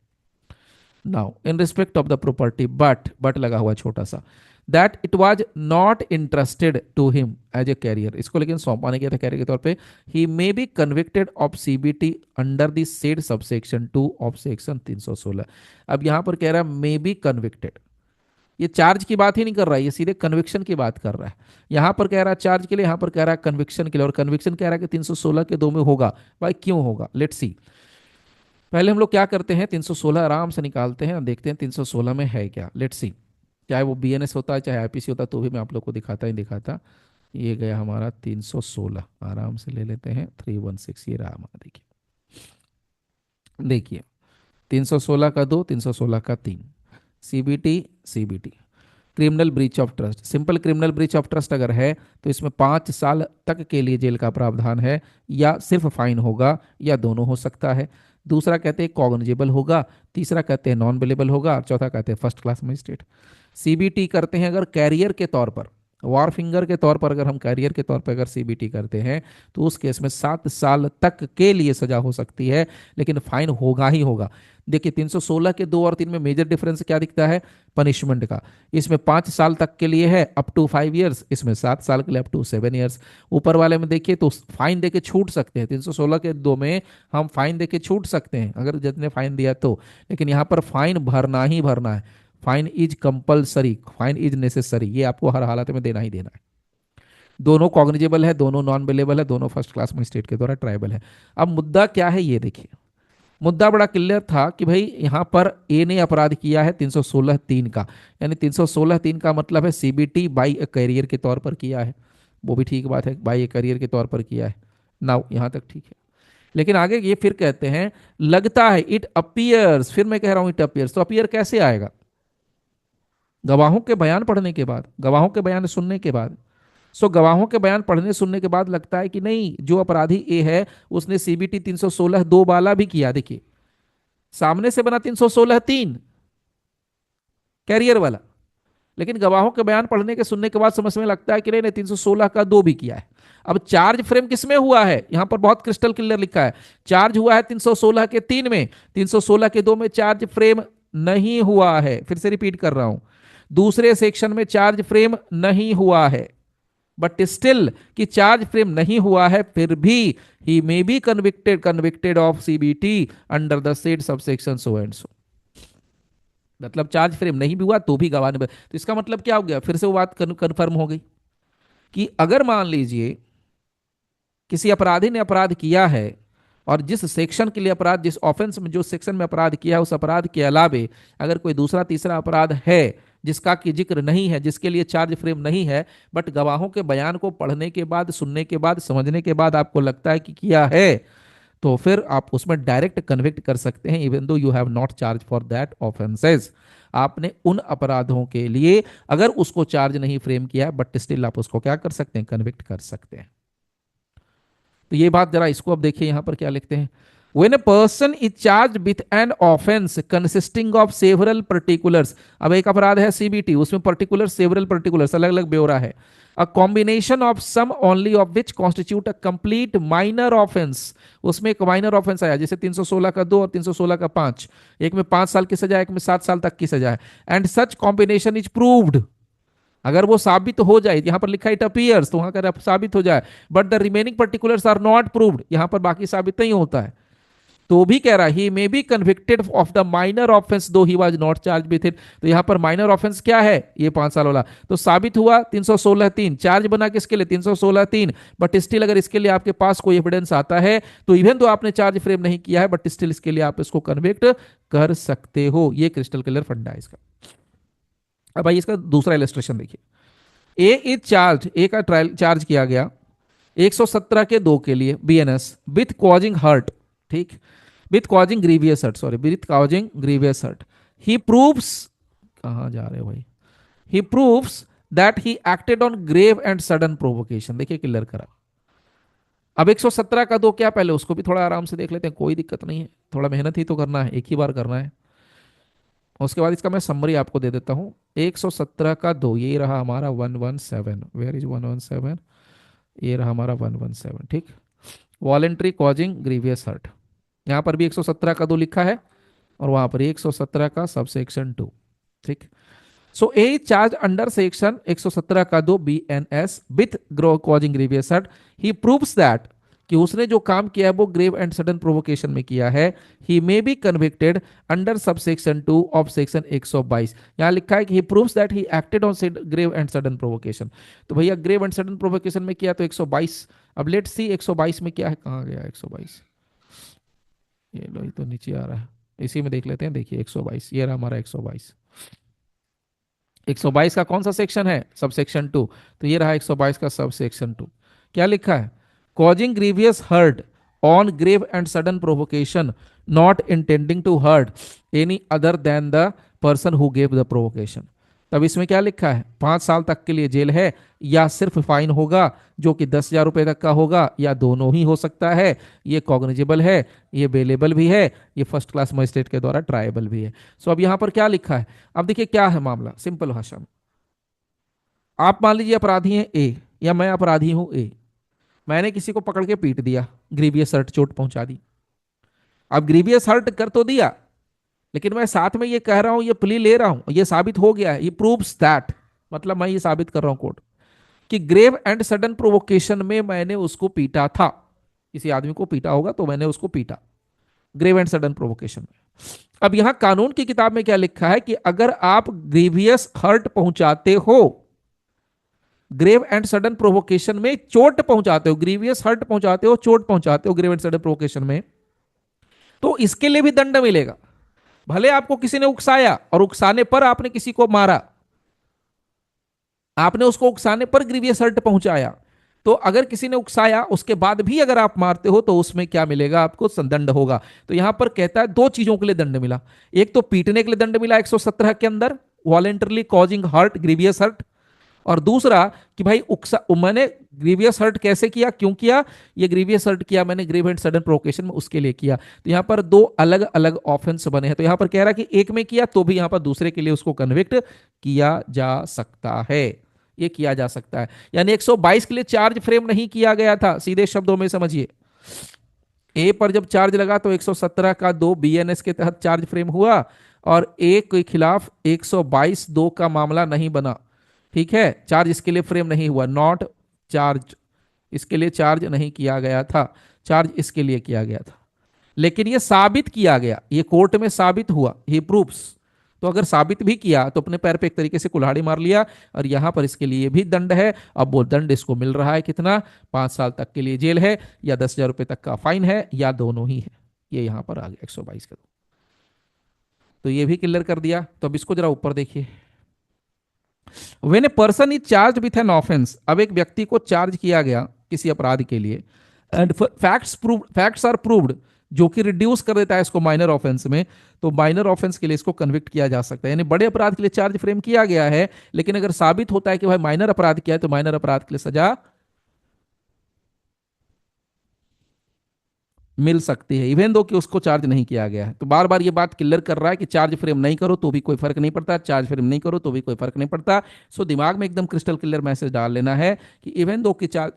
Now in respect of the property, but लगा हुआ छोटा सा, that it was not interested to him as a carrier, इसको लेकिन सौंपा नहीं किया था कैरियर के तौर पे। He may be convicted of CBT under the said subsection 2 of section 316। अब यहां पर कह रहा है मे बी कन्विक्टेड, ये चार्ज की बात ही नहीं कर रहा है, ये सीधे कन्विक्शन की बात कर रहा है। यहां पर कह रहा है चार्ज के लिए, यहां पर कह रहा है कन्विक्शन के लिए, और कन्विक्शन कह रहा है कि 316 के दो में होगा। भाई क्यों होगा, लेट्स सी। पहले हम लोग क्या करते हैं, 316 आराम से निकालते हैं और देखते हैं 316 में है क्या, लेट्स सी। चाहे वो BNS होता है चाहे IPC होता है, तो भी मैं आप लोग को दिखाता ही दिखाता। ये गया हमारा 316, आराम से ले लेते हैं 316, ये रहा हमारा। देखिए देखिए, 316 का 2, 316 का 3, CBT CBT। Criminal breach of trust, simple criminal breach of trust अगर है तो इसमें 5 साल तक के लिए जेल का प्रावधान है, या सिर्फ फाइन होगा, या दोनों हो सकता है। दूसरा कहते हैं कॉग्निजेबल होगा, तीसरा कहते हैं नॉन बिलेबल होगा, और चौथा कहते हैं फर्स्ट क्लास मजिस्ट्रेट। सीबीटी करते हैं अगर कैरियर के तौर पर, वॉर फिंगर के तौर पर, अगर हम कैरियर के तौर पर अगर सीबीटी करते हैं तो उस केस में 7 साल तक के लिए सजा हो सकती है, लेकिन फाइन होगा ही होगा। देखिए 316 के 2 और 3 में मेजर डिफरेंस क्या दिखता है, पनिशमेंट का। इसमें 5 साल तक के लिए है अप टू 5 ईयर्स, इसमें 7 साल के लिए अप टू 7 ईयर्स। ऊपर वाले में देखिए तो फाइन देके छूट सकते हैं, 316 के 2 में हम फाइन देके छूट सकते हैं अगर जज ने फाइन दिया तो, लेकिन यहाँ पर फाइन भरना ही भरना है। Fine is compulsory, fine is necessary, ये आपको हर हालत में देना ही देना है। दोनों कॉग्निजेबल है, दोनों नॉन बेलेबल है, दोनों फर्स्ट क्लास मजिस्ट्रेट के द्वारा ट्राइबल है। अब मुद्दा क्या है ये देखिए, मुद्दा बड़ा क्लियर था कि भाई यहाँ पर ए ने अपराध किया है 316(3) का, यानी 316(3) का मतलब है सीबीटी बाई ए कैरियर के तौर पर किया है, वो भी ठीक बात है, बाई ए कैरियर के तौर पर किया है। नाउ यहाँ तक ठीक है, लेकिन आगे ये फिर कहते हैं लगता है, इट अपियर्स, फिर मैं कह रहा हूं इट अपियर्स, तो अपियर कैसे आएगा, गवाहों के बयान पढ़ने के बाद, गवाहों के बयान सुनने के बाद। सो गवाहों के बयान पढ़ने सुनने के बाद लगता है कि नहीं, जो अपराधी ए है उसने सीबीटी 316(2) वाला भी किया। देखिए सामने से बना 316(3) कैरियर वाला, लेकिन गवाहों के बयान पढ़ने के सुनने के बाद समझ में लगता है कि नहीं 316 का 2 भी किया है। अब चार्ज फ्रेम किसमें हुआ है, यहां पर बहुत क्रिस्टल क्लियर लिखा है, चार्ज हुआ है 316 के 3 में, 316 के 2 में चार्ज फ्रेम नहीं हुआ है। फिर से रिपीट कर रहा हूं, दूसरे सेक्शन में चार्ज फ्रेम नहीं हुआ है, बट स्टिल कि चार्ज फ्रेम नहीं हुआ है फिर भी he may be convicted of CBT under the said subsection so and so. मतलब चार्ज फ्रेम नहीं भी हुआ तो भी गवाह ने, तो इसका मतलब क्या हो गया, फिर से वो बात कन्फर्म हो गई कि अगर मान लीजिए किसी अपराधी ने अपराध किया है, और जिस सेक्शन के लिए अपराध, जिस ऑफेंस में जो सेक्शन में अपराध किया है उस अपराध के अलावे अगर कोई दूसरा तीसरा अपराध है जिसका कि जिक्र नहीं है, जिसके लिए चार्ज फ्रेम नहीं है, बट गवाहों के बयान को पढ़ने के बाद, सुनने के बाद, समझने के बाद आपको लगता है कि किया है, तो फिर आप उसमें डायरेक्ट कन्विक्ट कर सकते हैं, even though you have not charge for that offences. आपने उन अपराधों के लिए अगर उसको चार्ज नहीं फ्रेम किया बट स्टिल आप उसको क्या कर सकते हैं, कन्विक्ट कर सकते हैं। तो ये बात जरा इसको अब देखिए यहां पर क्या लिखते हैं, when a person is charged with an offense consisting of several particulars। अब एक अपराध है सीबीटी, उसमें पर्टिकुलर सेवरल पर्टिकुलर्स, अलग अलग ब्यौरा है, a combination of some only of which constitute a complete minor offense। उसमें एक माइनर ऑफेंस आया, जैसे 316 का 2 और 316 का 5, एक में 5 साल की सजा है, एक में 7 साल तक की सजा है, and such combination is proved. अगर वो साबित हो जाए, यहां पर लिखा इट अपीयर्स तो वहां का साबित हो जाए, but the remaining particulars are not proved, यहां पर बाकी साबित नहीं होता है, तो भी कह रहा है he may be convicted of the minor offence though he was not charge with it. तो यहां पर माइनर ऑफेंस क्या है, ये 5 साल वाला, तो साबित हुआ 316(3), चार्ज बना किसके लिए 316(3), बट स्टिल अगर इसके लिए आपके पास कोई एविडेंस आता है तो इवन तो आपने चार्ज फ्रेम नहीं किया है बट स्टिल इसके लिए आप इसको कन्विक्ट कर सकते हो। ये क्रिस्टल क्लियर फंडा है इसका। अब भाई इसका दूसरा इलेस्ट्रेशन देखिए, ए इज चार्ज, ए का ट्रायल चार्ज किया गया 117 के 2 के लिए बीएनएस विथ कॉजिंग हर्ट, ठीक, with causing grievous hurt, sorry with causing grievous hurt. He proves, कहां जा रहे हो भाई, he proves that he acted on grave and sudden provocation. देखिए क्लियर करा। अब 117 का 2 क्या, पहले उसको भी थोड़ा आराम से देख लेते हैं, कोई दिक्कत नहीं है, थोड़ा मेहनत ही तो करना है, एक ही बार करना है। उसके बाद इसका मैं समरी आपको दे देता हूं। 117 का 2 ये रहा हमारा 117, वेयर इज 117, ये रहा हमारा 117, ठीक। वॉलेंट्री कॉजिंग ग्रीवियस हर्ट, यहां पर भी 117 का 2 लिखा है और वहां पर 117 का सब सेक्शन 2, ठीक। So a charge under section 117 का 2 BNS with causing grievous hurt. He proves that कि उसने जो काम किया है वो ग्रेव एंड सडन प्रोवोकेशन में किया है। He may be convicted under sub section 2 of section 122। यहां लिखा है कि he proves that he acted on grave and sudden provocation. तो भैया ग्रेव एंड सडन प्रोवोकेशन में किया तो 122। अब लेट सी 122 में क्या है, कहां गया 122, ये लो, ये तो नीचे आ रहा है, इसी में देख लेते हैं। देखिए 122, ये रहा हमारा 122। 122 का कौन सा सेक्शन है, सब सेक्शन 2, तो ये रहा 122 का सब सेक्शन 2। क्या लिखा है, causing grievous hurt on grave and sudden provocation not intending to hurt any other than the person who gave the provocation. तब इसमें क्या लिखा है, 5 साल तक के लिए जेल है, या सिर्फ फाइन होगा जो कि 10,000 रुपए तक का होगा, या दोनों ही हो सकता है। ये कॉग्निजेबल है, ये बेलेबल भी है, ये फर्स्ट क्लास मजिस्ट्रेट के द्वारा ट्रायबल भी है। सो अब यहां पर क्या लिखा है, अब देखिए क्या है मामला, सिंपल भाषा में। आप मान लीजिए अपराधी हैं ए, या मैं अपराधी हूं ए, मैंने किसी को पकड़ के पीट दिया, ग्रीवियस हर्ट, चोट पहुंचा दी। अब ग्रीवियस हर्ट कर तो दिया, लेकिन मैं साथ में ये कह रहा हूं, ये प्ली ले रहा हूं, ये साबित हो गया है, ये प्रूव्स दैट, मतलब मैं ये साबित कर रहा हूं कोर्ट, कि ग्रेव एंड सडन प्रोवोकेशन में मैंने उसको पीटा था, किसी आदमी को पीटा होगा तो मैंने उसको पीटा, ग्रेव एंड सडन प्रोवोकेशन में। अब यहां कानून की किताब में क्या लिखा है कि अगर आप ग्रीवियस हर्ट पहुंचाते हो, ग्रेव एंड सडन प्रोवोकेशन में चोट पहुंचाते हो, ग्रीवियस हर्ट पहुंचाते हो, चोट पहुंचाते हो ग्रेव एंड सडन प्रोवोकेशन में, तो इसके लिए भी दंड मिलेगा। भले आपको किसी ने उकसाया और उकसाने पर आपने किसी को मारा, आपने उसको उकसाने पर ग्रीवियस हर्ट पहुंचाया, तो अगर किसी ने उकसाया उसके बाद भी अगर आप मारते हो तो उसमें क्या मिलेगा, आपको दंड होगा। तो यहां पर कहता है दो चीजों के लिए दंड मिला, एक तो पीटने के लिए दंड मिला 117 के अंदर, voluntarily causing hurt, grievous hurt, और दूसरा कि भाई उकसा, मैंने ग्रीवियस हर्ट कैसे किया, क्यों किया, ये ग्रीवियस हर्ट किया मैंने ग्रेव एंड सडन प्रोवोकेशन में, उसके लिए किया। तो यहां पर दो अलग अलग ऑफेंस बने हैं, तो यहां पर कह रहा है कि एक में किया तो भी यहां पर दूसरे के लिए उसको कन्विक्ट किया जा सकता है, ये किया जा सकता है। यानी 122 के लिए चार्ज फ्रेम नहीं किया गया था, सीधे शब्दों में समझिए। ए पर जब चार्ज लगा तो 117 का 2 बीएनएस के तहत चार्ज फ्रेम हुआ, और ए के खिलाफ 122(2) का मामला नहीं बना, ठीक है, चार्ज इसके लिए फ्रेम नहीं हुआ, नॉट चार्ज, इसके लिए चार्ज नहीं किया गया था, चार्ज इसके लिए किया गया था। लेकिन ये साबित किया गया, ये कोर्ट में साबित हुआ, ये प्रूफ्स। तो अगर साबित भी किया तो अपने पैर पे एक तरीके से कुल्हाड़ी मार लिया, और यहां पर इसके लिए भी दंड है। अब वो दंड इसको मिल रहा है कितना, 5 साल तक के लिए जेल है, या 10,000 रुपए तक का फाइन है, या दोनों ही है। ये यहां पर आ गया 122 का, तो ये भी क्लियर कर दिया। तो अब इसको जरा ऊपर देखिए, when a person is charge with an offence, अब एक व्यक्ति को चार्ज किया गया किसी अपराध के लिए, एंड फैक्ट्स आर प्रूव्ड, जो कि रिड्यूस कर देता है इसको माइनर ऑफेंस में, तो माइनर ऑफेंस के लिए इसको कन्विक्ट किया जा सकता है। यानी बड़े अपराध के लिए चार्ज फ्रेम किया गया है, लेकिन अगर साबित होता है कि भाई माइनर अपराध किया है, तो माइनर अपराध के लिए सजा मिल सकती है, इवन दो कि उसको चार्ज नहीं किया गया है। तो बार बार ये बात क्लियर कर रहा है कि चार्ज फ्रेम नहीं करो तो भी कोई फर्क नहीं पड़ता, चार्ज फ्रेम नहीं करो तो भी कोई फर्क नहीं पड़ता। सो दिमाग में एकदम क्रिस्टल क्लियर मैसेज डाल लेना है कि इवन दो कि चार्ज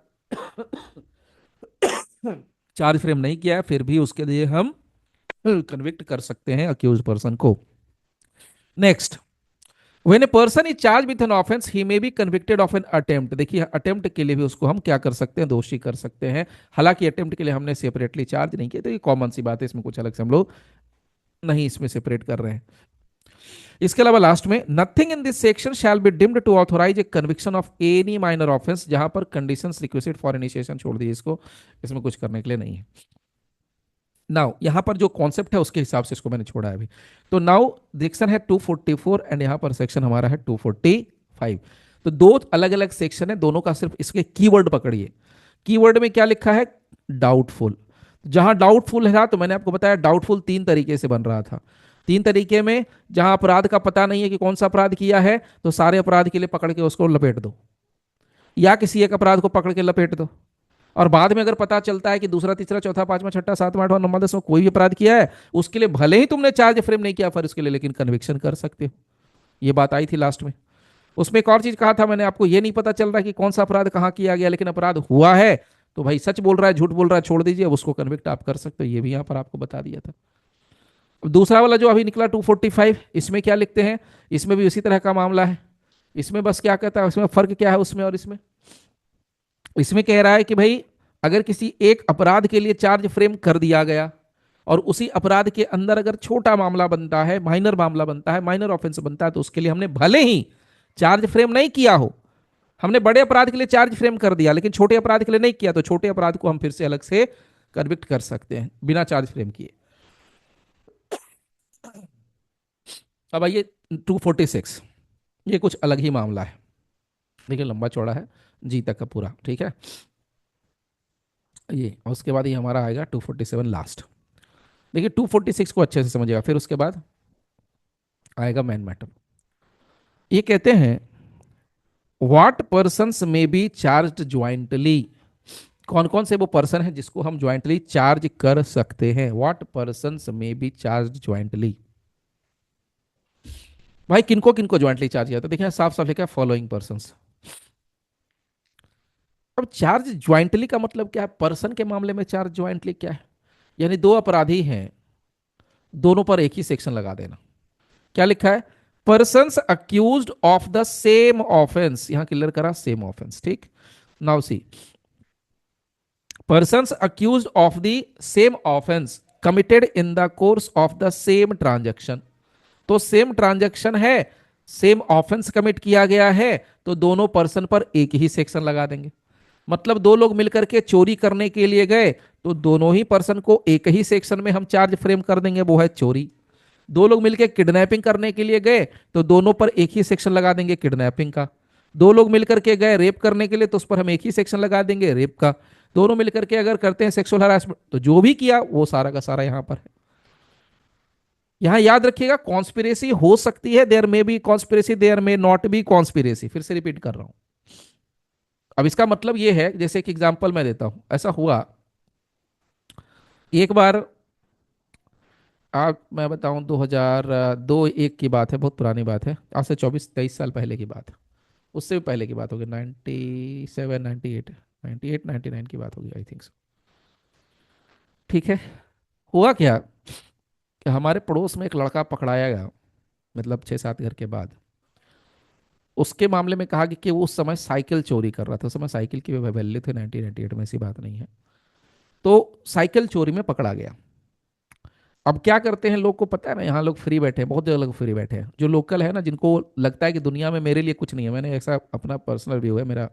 चार्ज फ्रेम नहीं किया है, फिर भी उसके लिए हम कन्विक्ट कर सकते हैं अक्यूज पर्सन को। Next, when a person is charge with an offence he may be convicted of an attempt. देखिए अटेम्प्ट के लिए भी उसको हम क्या कर सकते हैं, दोषी कर सकते हैं। हालांकि अटेम्प्ट के लिए हमने सेपरेटली चार्ज नहीं किया, तो ये कॉमन सी बात है, इसमें कुछ अलग से हम लोग नहीं इसमें सेपरेट कर रहे हैं। इसके अलावा लास्ट में, nothing in this section shall be deemed to authorise a conviction of any minor offence, जहां पर कंडीशंस रिक्वेस्टेड फॉर इनिशिएशन छोड़ दी इसको, इसमें कुछ करने के लिए नहीं है। नाउ यहां पर जो कॉन्सेप्ट है उसके हिसाब से इसको मैंने छोड़ा है अभी। तो नाउ सेक्शन है 244 एंड यहां पर सेक्शन हमारा है 245। तो दो अलग अलग सेक्शन है, दोनों का सिर्फ इसके कीवर्ड पकड़िए। कीवर्ड में क्या लिखा है, डाउटफुल। जहां डाउटफुल है तो मैंने आपको बताया डाउटफुल 3 तरीके से बन रहा था। 3 तरीके में, जहां अपराध का पता नहीं है कि कौन सा अपराध किया है, तो सारे अपराध के लिए पकड़ के उसको लपेट दो, या किसी एक अपराध को पकड़ के लपेट दो, और बाद में अगर पता चलता है कि दूसरा तीसरा चौथा पांचवा छठा सातवां आठवां नौवां 10वां कोई भी अपराध किया है, उसके लिए भले ही तुमने चार्ज फ्रेम नहीं किया फिर उसके लिए, लेकिन कन्विक्शन कर सकते हो। ये बात आई थी लास्ट में। उसमें एक और चीज कहा था मैंने आपको, ये नहीं पता चल रहा कि कौन सा अपराध कहां किया गया, लेकिन अपराध हुआ है, तो भाई सच बोल रहा है झूठ बोल रहा है छोड़ दीजिए, अब उसको कन्विक्ट आप कर सकते हो। ये भी यहां पर आपको बता दिया था। अब दूसरा वाला जो अभी निकला 245, इसमें क्या लिखते हैं, इसमें भी उसी तरह का मामला है। इसमें बस क्या कहता है, इसमें फर्क क्या है उसमें और इसमें, इसमें कह रहा है कि भाई अगर किसी एक अपराध के लिए चार्ज फ्रेम कर दिया गया, और उसी अपराध के अंदर अगर छोटा मामला बनता है, माइनर मामला बनता है, माइनर ऑफेंस बनता है, तो उसके लिए हमने भले ही चार्ज फ्रेम नहीं किया हो, हमने बड़े अपराध के लिए चार्ज फ्रेम कर दिया लेकिन छोटे अपराध के लिए नहीं किया, तो छोटे अपराध को हम फिर से अलग से कन्विक्ट कर सकते हैं बिना चार्ज फ्रेम किए। अब आइए 246, ये कुछ अलग ही मामला है, देखिए लंबा चौड़ा है, जी तक का पूरा, ठीक है। ये और उसके बाद ये हमारा आएगा 247 लास्ट। देखिए 246 को अच्छे से समझिएगा, फिर उसके बाद आएगा मैन मैटर। ये कहते हैं व्हाट पर्सन्स में बी चार्ज ज्वाइंटली, कौन कौन से वो पर्सन है जिसको हम ज्वाइंटली चार्ज कर सकते हैं। व्हाट पर्सन्स में बी चार्ज ज्वाइंटली, भाई किनको किनको ज्वाइंटली चार्ज किया, तो देखिए साफ साफ लिखा है फॉलोइंग पर्सन्स। अब चार्ज ज्वाइंटली का मतलब क्या है, पर्सन के मामले में चार्ज ज्वाइंटली क्या है, यानी दो अपराधी हैं, दोनों पर एक ही सेक्शन लगा देना। क्या लिखा है, persons accused of the same offence, यहां क्लियर करा सेम ऑफेंस, ठीक। Now see, persons accused of the same offense committed in the course of the same transaction, तो सेम ट्रांजैक्शन है, सेम ऑफेंस कमिट किया गया है, तो दोनों पर्सन पर एक ही सेक्शन लगा देंगे। मतलब दो लोग मिलकर के चोरी करने के लिए गए, तो दोनों ही पर्सन को एक ही सेक्शन में हम चार्ज फ्रेम कर देंगे, वो है चोरी। दो लोग मिलकर किडनैपिंग करने के लिए गए, तो दोनों पर एक ही सेक्शन लगा देंगे किडनैपिंग का। दो लोग मिलकर के गए रेप करने के लिए, तो उस पर हम एक ही सेक्शन लगा देंगे रेप का। दोनों मिलकर के अगर करते हैं सेक्सुअल हरासमेंट, तो जो भी किया वो सारा का सारा यहां पर है। यहां याद रखिएगा कॉन्स्पिरेसी हो सकती है, there may be conspiracy, there may not be conspiracy, फिर से रिपीट कर रहा हूं। अब इसका मतलब यह है, जैसे एक एग्जांपल मैं देता हूं, ऐसा हुआ एक बार, आप मैं बताऊं 2002 एक की बात है, बहुत पुरानी बात है, आज से 24-23 साल पहले की बात है। उससे भी पहले की बात होगी, 97 98, 98 99 की बात होगी आई थिंक। ठीक है। हुआ क्या कि हमारे पड़ोस में एक लड़का पकड़ाया गया, मतलब 6-7 घर के बाद। उसके मामले में कहा कि वो उस समय साइकिल चोरी कर रहा था, उस समय साइकिल की वैल्यू थे 1998 में, ऐसी बात नहीं है। तो साइकिल चोरी में पकड़ा गया। अब क्या करते हैं, लोग को पता है ना, यहाँ लोग फ्री बैठे हैं, बहुत जगह लोग फ्री बैठे हैं, जो लोकल है ना, जिनको लगता है कि दुनिया में मेरे लिए कुछ नहीं है, मैंने ऐसा अपना पर्सनल व्यू है मेरा,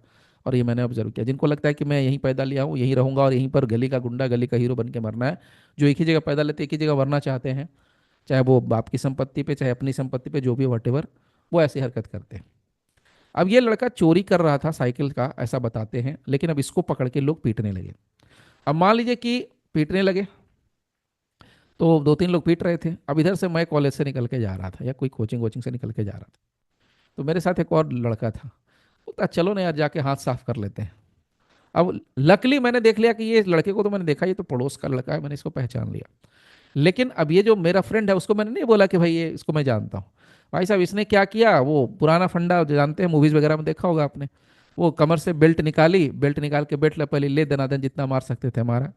और ये मैंने ऑब्जर्व किया, जिनको लगता है कि मैं यहीं पैदा लिया हूँ, यहीं रहूंगा और यहीं पर गली का गुंडा गली का हीरो बन के मरना है, जो एक ही जगह पैदा लेते एक ही जगह मरना चाहते हैं, चाहे वो बाप की संपत्ति पे चाहे अपनी संपत्ति पे, जो भी वटेवर, वो ऐसी हरकत करते हैं। अब ये लड़का चोरी कर रहा था साइकिल का, ऐसा बताते हैं, लेकिन अब इसको पकड़ के लोग पीटने लगे। अब मान लीजिए कि पीटने लगे, तो 2-3 लोग पीट रहे थे। अब इधर से मैं कॉलेज से निकल के जा रहा था, या कोई कोचिंग वोचिंग से निकल के जा रहा था, तो मेरे साथ एक और लड़का था। बोलता चलो ना यार जाके हाथ साफ कर लेते हैं। अब लकली मैंने देख लिया कि ये लड़के को तो मैंने देखा, ये तो पड़ोस का लड़का है, मैंने इसको पहचान लिया। लेकिन अब ये जो मेरा फ्रेंड है, उसको मैंने नहीं बोला कि भाई ये इसको मैं जानता हूँ। भाई साहब इसने क्या किया, वो पुराना फंडा जो जानते हैं, मूवीज वगैरह में देखा होगा आपने, वो कमर से बेल्ट निकाली, बेल्ट निकाल के बेल्ट पहले ले देना देन जितना मार सकते थे हमारा।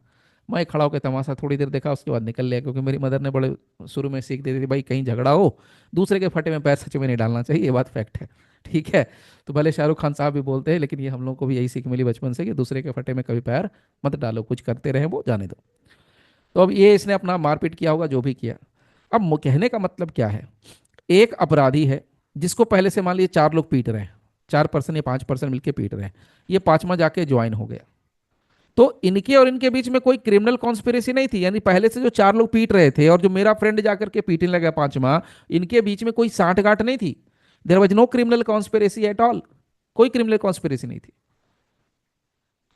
मैं खड़ा होकर तमाशा थोड़ी देर देखा, उसके बाद निकल लिया, क्योंकि मेरी मदर ने बड़े शुरू में सीख दी थी, भाई कहीं झगड़ा हो दूसरे के फटे में पैर सच में नहीं डालना चाहिए, ये बात फैक्ट है। ठीक है। तो भले शाहरुख खान साहब भी बोलते हैं, लेकिन ये हम लोग को भी यही सीख मिली बचपन से कि दूसरे के फटे में कभी पैर मत डालो, कुछ करते रहे वो जाने दो। तो अब ये इसने अपना मारपीट किया होगा, जो भी किया। अब कहने का मतलब क्या है, एक अपराधी है जिसको पहले से मान लीजिए 4 लोग पीट रहे हैं, 4 पर्सन या 5 पर्सन मिलकर पीट रहे हैं, ये पांचवा जाके ज्वाइन हो गया, तो इनके और इनके बीच में कोई क्रिमिनल कॉन्स्पिरेसी नहीं थी, यानी पहले से जो 4 लोग पीट रहे थे और जो मेरा फ्रेंड जाकर के पीटने लगा पांचवा, इनके बीच में कोई साठ गांठ नहीं थी। There was no criminal conspiracy at all, कोई क्रिमिनल कॉन्स्पिरेसी नहीं थी,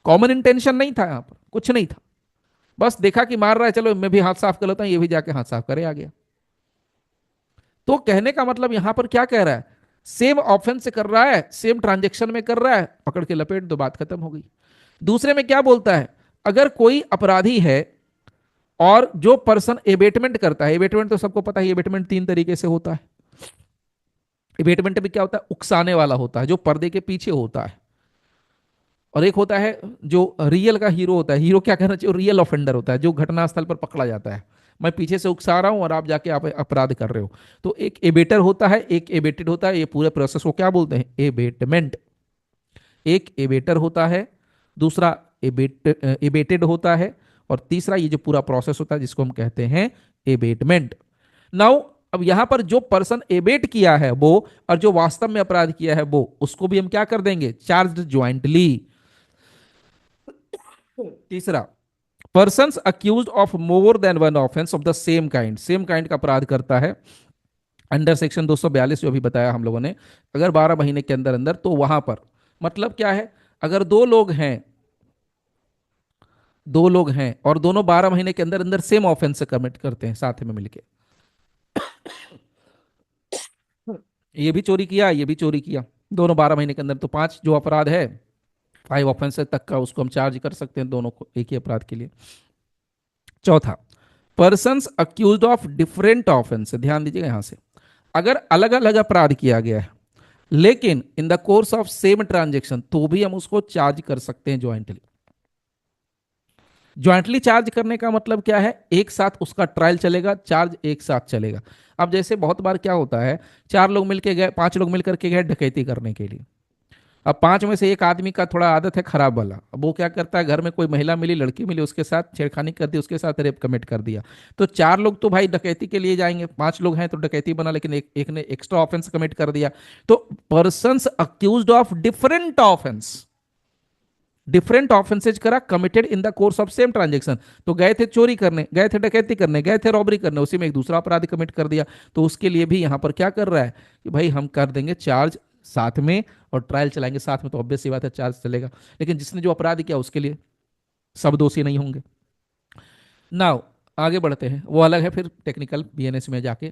कॉमन इंटेंशन नहीं था, यहां पर कुछ नहीं था। बस देखा कि मार रहा है, चलो मैं भी हाथ साफ कर लेता हूं, ये भी जाके हाथ साफ करे आ गया। तो कहने का मतलब यहां पर क्या कह रहा है, सेम ऑफेंस कर रहा है, सेम ट्रांजेक्शन में कर रहा है, पकड़ के लपेट दो, बात खत्म हो गई। दूसरे में क्या बोलता है, अगर कोई अपराधी है और जो पर्सन एबेटमेंट करता है, एबेटमेंट तो सबको पता है, एबेटमेंट 3 तरीके से होता है। एबेटमेंट भी क्या होता है, उकसाने वाला होता है, जो पर्दे के पीछे होता है, और एक होता है जो रियल का हीरो होता है, हीरो क्या कहना चाहिए, रियल ऑफेंडर होता है, जो घटनास्थल पर पकड़ा जाता है। मैं पीछे से उकसा रहा हूं और आप जाके आप अपराध कर रहे हो। तो एक एबेटर होता है, एक एबेटेड होता है, ये पूरे प्रोसेस को क्या बोलते हैं, एबेटमेंट। एक एबेटर होता है, दूसरा एबेटेड होता है, और तीसरा ये जो पूरा प्रोसेस होता है जिसको हम कहते हैं एबेटमेंट। नाउ अब यहां पर जो पर्सन एबेट किया है वो, और जो वास्तव में अपराध किया है वो, उसको भी हम क्या कर देंगे, चार्ज ज्वाइंटली। तीसरा, person accused of more than one offence of the same kind, same kind का अपराध करता है अंडर सेक्शन 242 जो अभी बताया हम लोगों ने, अगर 12 महीने के अंदर अंदर, तो वहां पर मतलब क्या है, अगर 2 लोग हैं, 2 लोग हैं और दोनों 12 महीने के अंदर अंदर सेम ऑफेंस कमिट करते हैं साथ में मिलके, ये भी चोरी किया, ये भी चोरी किया, दोनों 12 महीने के अंदर, तो पांच जो अपराध है, 5 ऑफेंस तक का, उसको हम चार्ज कर सकते हैं दोनों को एक ही अपराध के लिए। चौथा, persons accused of different offence, ध्यान दीजिएगा यहां से, अगर अलग अलग अपराध किया गया है लेकिन इन the course of same transaction, तो भी हम उसको चार्ज कर सकते हैं ज्वाइंटली। ज्वाइंटली चार्ज करने का मतलब क्या है, एक साथ उसका ट्रायल चलेगा, चार्ज एक साथ चलेगा। अब जैसे बहुत बार क्या होता है, 4 लोग मिलके गए, 5 लोग मिलकर के गए डकैती करने के लिए। अब 5 में से एक आदमी का थोड़ा आदत है खराब वाला, अब वो क्या करता है, घर में कोई महिला मिली, लड़की मिली, उसके साथ छेड़खानी कर दी, उसके साथ रेप कमिट कर दिया। तो 4 लोग तो भाई डकैती के लिए जाएंगे, 5 लोग हैं तो डकैती बना, लेकिन एक ने एक्स्ट्रा ऑफेंस कमिट कर दिया। तो person accused of different offence, different offences करा committed in the course of same transaction, तो गए थे चोरी करने, गए थे डकैती करने, गए थे रॉबरी करने, उसी में एक दूसरा अपराध कमिट कर दिया, तो उसके लिए भी यहां पर क्या कर रहा है कि भाई हम कर देंगे चार्ज साथ में, और ट्रायल चलाएंगे साथ में, तो ऑब्वियस सी बात है चार्ज चलेगा। लेकिन जिसने जो अपराध किया उसके लिए सब दोषी नहीं होंगे। नाउ आगे बढ़ते हैं, वो अलग है फिर टेक्निकल बीएनएस में जाके।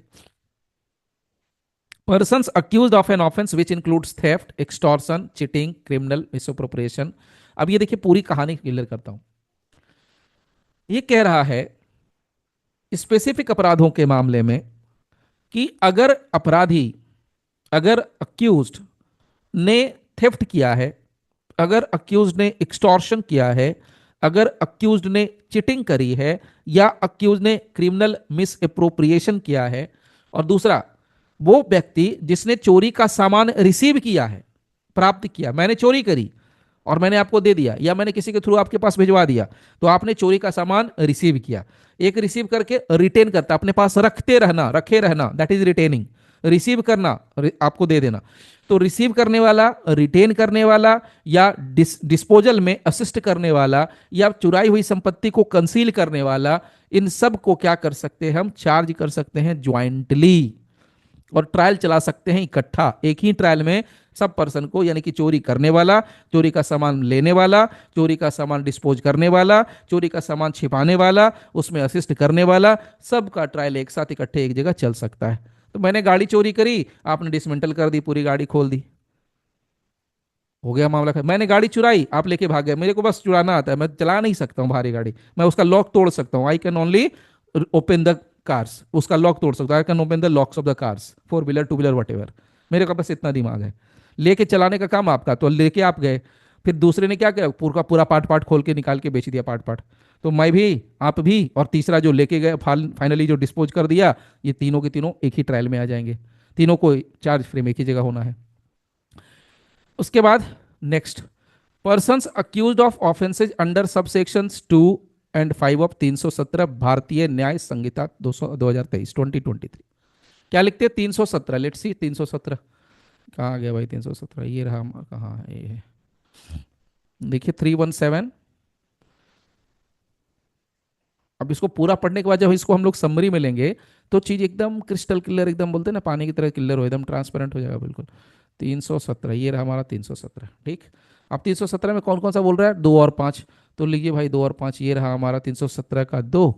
Persons accused of an offence which includes theft, extortion, cheating, criminal misappropriation. अब ये देखिए पूरी कहानी क्लियर करता हूं। ये कह रहा है स्पेसिफिक अपराधों के मामले में कि अगर अपराधी, अगर अक्यूज्ड ने थेफ्ट किया है, अगर अक्यूज्ड ने एक्सटॉर्शन किया है, अगर अक्यूज्ड ने चिटिंग करी है, या अक्यूज्ड ने क्रिमिनल मिस अप्रोप्रिएशन किया है, और दूसरा वो व्यक्ति जिसने चोरी का सामान रिसीव किया है, प्राप्त किया, मैंने चोरी करी और मैंने आपको दे दिया, या मैंने किसी के थ्रू आपके पास भिजवा दिया, तो आपने चोरी का सामान रिसीव किया। एक रिसीव करके रिटेन करता, अपने पास रखते रहना, रखे रहना, दैट इज रिटेनिंग। रिसीव करना, आपको दे देना। तो रिसीव करने वाला, रिटेन करने वाला, या डिस्पोजल में असिस्ट करने वाला, या चुराई हुई संपत्ति को कंसील करने वाला, इन सब को क्या कर सकते हैं हम, चार्ज कर सकते हैं ज्वाइंटली, और ट्रायल चला सकते हैं इकट्ठा एक ही ट्रायल में सब पर्सन को, यानी कि चोरी करने वाला, चोरी का सामान लेने वाला, चोरी का सामान डिस्पोज करने वाला, चोरी का सामान छिपाने वाला, उसमें असिस्ट करने वाला, सबका ट्रायल एक साथ इकट्ठे एक जगह चल सकता है। तो मैंने गाड़ी चोरी करी, आपने डिसमेंटल कर दी, पूरी गाड़ी खोल दी, हो गया मामला खत्म। मैंने गाड़ी चुराई, आप लेके भाग गए, मेरे को बस चुराना आता है, मैं चला नहीं सकता हूँ भारी गाड़ी, मैं उसका लॉक तोड़ सकता हूँ, I can only open the cars, उसका लॉक तोड़ सकता हूँ, I can open the locks of the cars, 4 wheeler 2 wheeler what ever. मेरे का बस इतना दिमाग है। लेके चलाने का काम आपका, तो लेके आप गए, फिर दूसरे ने क्या किया, पूरा पूरा पार्ट पार्ट खोल के निकाल के बेच दिया पार्ट पार्ट, तो मैं भी, आप भी, और तीसरा जो लेके गए फाइनली जो डिस्पोज कर दिया, ये तीनों के तीनों एक ही ट्रायल में आ जाएंगे, तीनों को चार्ज फ्रेम एक ही जगह होना है। उसके बाद next, persons accused of offences under sub sections 2 और 5 ऑफ 317 भारतीय न्याय संहिता 2023 2023। क्या लिखते हैं, 317, लेट्स सी 317 कहाँ गया भाई, 317 ये रहा, कहाँ है ये, देखिए 317। अब इसको पूरा पढ़ने के बाद जब इसको हम लोग समरी में लेंगे, तो चीज एकदम क्रिस्टल क्लियर, एकदम बोलते हैं ना पानी की तरह क्लियर हो, एकदम ट्रांसपेरेंट हो जाएगा बिल्कुल। 317 ये रहा हमारा 317, ठीक। अब 317 में कौन कौन सा बोल रहा है, 2 और 5, तो लीजिए भाई 2 और 5, ये रहा हमारा 317 का 2,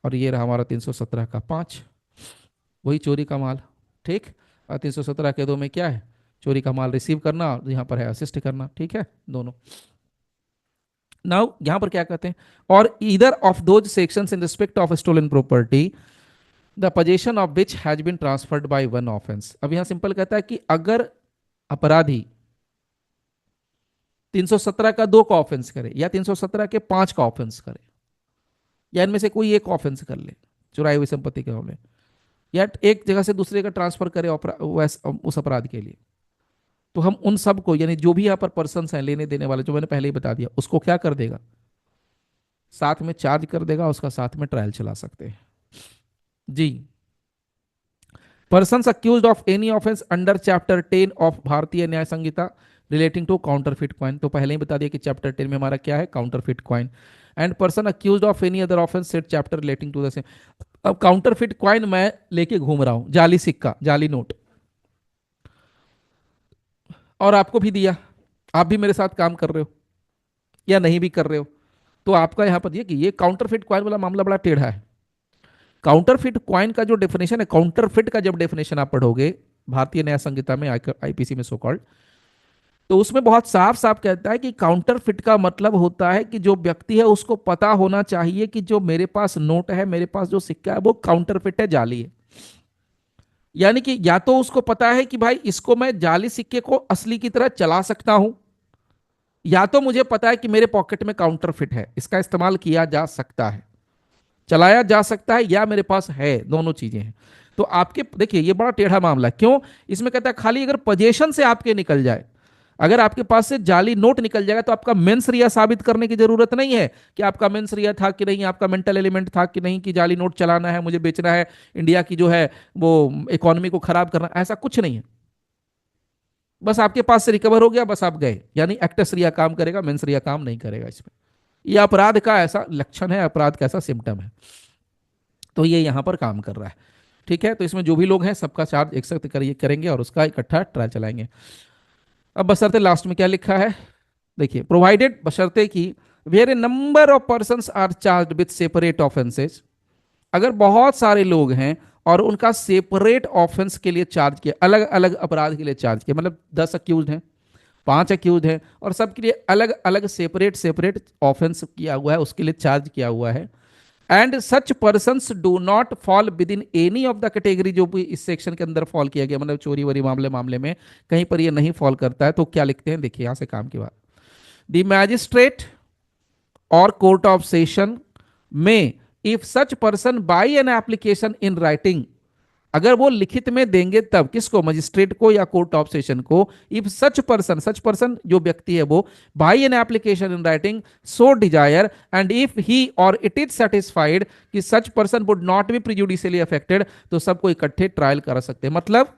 और ये रहा हमारा 317 का 5, वही चोरी का माल, ठीक। और 317 के 2 में क्या है, चोरी का माल रिसीव करना, और यहाँ पर है असिस्ट करना, ठीक है दोनों। नाउ यहां पर क्या कहते हैं, और either of those sections in respect of stolen property the possession of which has been transferred by one offence. अब यहां सिंपल कहता है कि अगर अपराधी 317 का 2 का ऑफेंस करे, या 317 के 5 का ऑफेंस करे, या इनमें से कोई एक ऑफेंस कर ले चुराई हुई संपत्ति के मामले, या एक जगह से दूसरी जगह ट्रांसफर करे उस अपराध के लिए, तो हम उन सब को, यानी जो भी यहाँ पर पर्सन हैं लेने देने वाले, जो मैंने पहले ही बता दिया, उसको क्या कर देगा, साथ में चार्ज कर देगा, उसका साथ में ट्रायल चला सकते हैं जी। Person accused of any offence under chapter 10 of Bharatiya Nyaya Sanhita relating to counterfeit coin, तो पहले ही बता दिया कि चैप्टर 10 में हमारा क्या है, counterfeit coin. And person accused of any other offence set chapter relating to the same. अब काउंटरफिट क्वाइन मैं लेके घूम रहा हूं, जाली सिक्का, जाली नोट, और आपको भी दिया, आप भी मेरे साथ काम कर रहे हो या नहीं भी कर रहे हो, तो आपका यहां पर कि ये काउंटरफिट क्वाइन वाला मामला बड़ा टेढ़ा है। काउंटरफिट क्वाइन का जो डेफिनेशन है, काउंटरफिट का जब डेफिनेशन आप पढ़ोगे, भारतीय न्याय संहिता में, आईपीसी में सो कॉल्ड। तो उसमें बहुत साफ साफ कहता है कि काउंटर फिट का मतलब होता है कि जो व्यक्ति है उसको पता होना चाहिए कि जो मेरे पास नोट है, मेरे पास जो सिक्का है, वो काउंटर फिट है, जाली है। यानी कि या तो उसको पता है कि भाई इसको मैं जाली सिक्के को असली की तरह चला सकता हूं, या तो मुझे पता है कि मेरे पॉकेट में काउंटर फिट है, इसका इस्तेमाल किया जा सकता है, चलाया जा सकता है, या मेरे पास है, दोनों चीजें हैं। तो आपके देखिए ये बड़ा टेढ़ा मामला है। क्यों? इसमें कहता है खाली अगर पोजेशन से आपके निकल जाए, अगर आपके पास से जाली नोट निकल जाएगा तो आपका मेंस रिया साबित करने की जरूरत नहीं है कि आपका मेंस रिया था कि नहीं, आपका मेंटल एलिमेंट था कि नहीं, कि जाली नोट चलाना है, मुझे बेचना है, इंडिया की जो है वो इकोनॉमी को खराब करना, ऐसा कुछ नहीं है। बस आपके पास से रिकवर हो गया, बस आप गए, यानी एक्टस रिया काम करेगा, मेंस रिया काम नहीं करेगा इसमें। यह अपराध का ऐसा लक्षण है, अपराध का ऐसा सिम्टम है। तो ये यहां पर काम कर रहा है। ठीक है, तो इसमें जो भी लोग हैं सबका चार्ज एक साथ करिए करेंगे और उसका इकट्ठा ट्रायल चलाएंगे। अब बशर्ते लास्ट में क्या लिखा है, देखिए, प्रोवाइडेड बशर्ते कि where a number of person are charged with separate offences, अगर बहुत सारे लोग हैं और उनका सेपरेट ऑफेंस के लिए चार्ज किया, अलग अलग अपराध के लिए चार्ज किया, मतलब 10 अक्यूज हैं, 5 अक्यूज हैं, और सबके लिए अलग अलग सेपरेट सेपरेट ऑफेंस किया हुआ है, उसके लिए चार्ज किया हुआ है, and such person do not fall with in any of the category, जो भी इस सेक्शन के अंदर फॉल किया गया, मतलब चोरी वरी मामले मामले में कहीं पर ये नहीं फॉल करता है, तो क्या लिखते हैं, देखिए यहां से काम की बात। द मैजिस्ट्रेट और कोर्ट ऑफ सेशन में, if such person by an application in writing, अगर वो लिखित में देंगे तब, किसको, मजिस्ट्रेट को या कोर्ट ऑफ सेशन को, इफ सच पर्सन जो व्यक्ति है वो, by an application in writing so desire, and if he और इट इज सेटिस्फाइड कि such person would not be prejudicially affected, तो सबको इकट्ठे ट्रायल करा सकते हैं। मतलब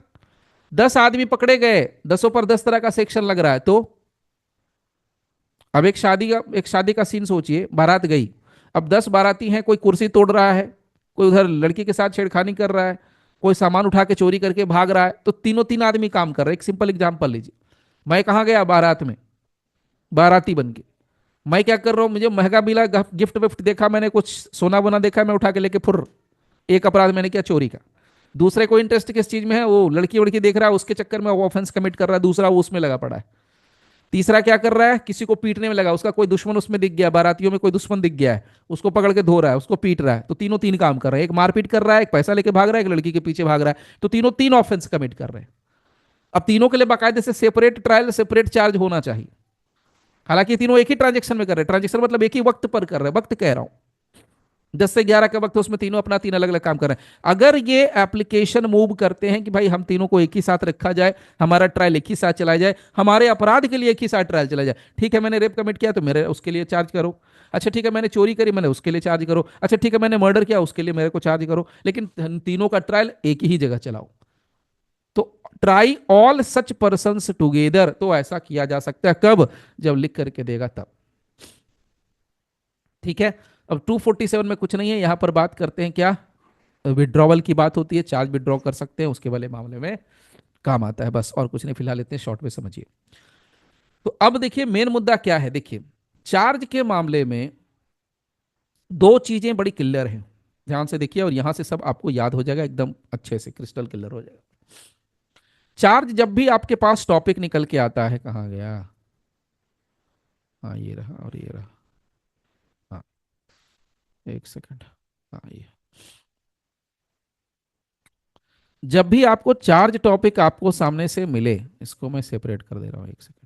10 आदमी पकड़े गए, 10 पर 10 तरह का सेक्शन लग रहा है, तो अब एक शादी का सीन सोचिए, बारात गई, अब 10 बाराती हैं, कोई कुर्सी तोड़ रहा है, कोई उधर लड़की के साथ छेड़खानी कर रहा है, कोई सामान उठा के चोरी करके भाग रहा है, तो तीनों तीन आदमी काम कर रहे हैं। एक सिंपल एग्जांपल लीजिए, मैं कहाँ गया बारात में, बाराती बन के, मैं क्या कर रहा हूँ, मुझे महंगा मिला, गिफ्ट विफ्ट देखा, मैंने कुछ सोना बोना देखा, मैं उठा के लेके फुर, एक अपराध मैंने किया चोरी का। दूसरे को इंटरेस्ट किस चीज में है, वो लड़की वड़की देख रहा है, उसके चक्कर में वो ऑफेंस कमिट कर रहा है, दूसरा वो उसमें लगा पड़ा है। तीसरा क्या कर रहा है, किसी को पीटने में लगा, उसका कोई दुश्मन उसमें दिख गया, बारातियों में कोई दुश्मन दिख गया है, उसको पकड़ के धो रहा है, उसको पीट रहा है, तो तीनों तीन काम कर रहे हैं, एक मारपीट कर रहा है, एक पैसा लेके भाग रहा है, एक लड़की के पीछे भाग रहा है, तो तीनों तीन ऑफेंस कमिट कर रहे हैं। अब तीनों के लिए बाकायदे से सेपरेट ट्रायल, सेपरेट चार्ज होना चाहिए। हालांकि तीनों एक ही ट्रांजेक्शन में कर रहे हैं, ट्रांजेक्शन मतलब एक ही वक्त पर कर रहे हैं, वक्त कह रहा हूं 10 से 11 का वक्त, उसमें तीनों अपना तीन अलग अलग काम कर रहे हैं। अगर ये एप्लीकेशन मूव करते हैं कि भाई हम तीनों को एक ही साथ रखा जाए, हमारा ट्रायल एक ही साथ चलाया जाए, हमारे अपराध के लिए एक ही साथ ट्रायल चला जाए, ठीक है, मैंने रेप कमिट किया तो मेरे उसके लिए चार्ज करो, अच्छा ठीक है, मैंने चोरी करी, मैंने उसके लिए चार्ज करो, अच्छा ठीक है, मैंने मर्डर किया, उसके लिए मेरे को चार्ज करो, लेकिन तीनों का ट्रायल एक ही जगह चलाओ। तो try all such person together, तो ऐसा किया जा सकता है कब, जब लिख करके देगा तब। ठीक है, अब 247 में कुछ नहीं है, यहां पर बात करते हैं क्या, विड्रॉवल की बात होती है, चार्ज विड्रॉ कर सकते हैं, उसके वाले मामले में काम आता है, बस और कुछ नहीं, फिलहाल इतने शॉर्ट में समझिए। तो अब देखिए मेन मुद्दा क्या है, देखिए चार्ज के मामले में दो चीजें बड़ी क्लियर हैं, ध्यान से देखिए, और यहां से सब आपको याद हो जाएगा, एकदम अच्छे से क्रिस्टल क्लियर हो जाएगा। चार्ज जब भी आपके पास टॉपिक निकल के आता है, कहाँ गया, हाँ ये रहा और ये रहा, हाँ एक सेकंड, हाँ ये, जब भी आपको चार्ज टॉपिक आपको सामने से मिले, इसको मैं सेपरेट कर दे रहा हूँ एक सेकंड,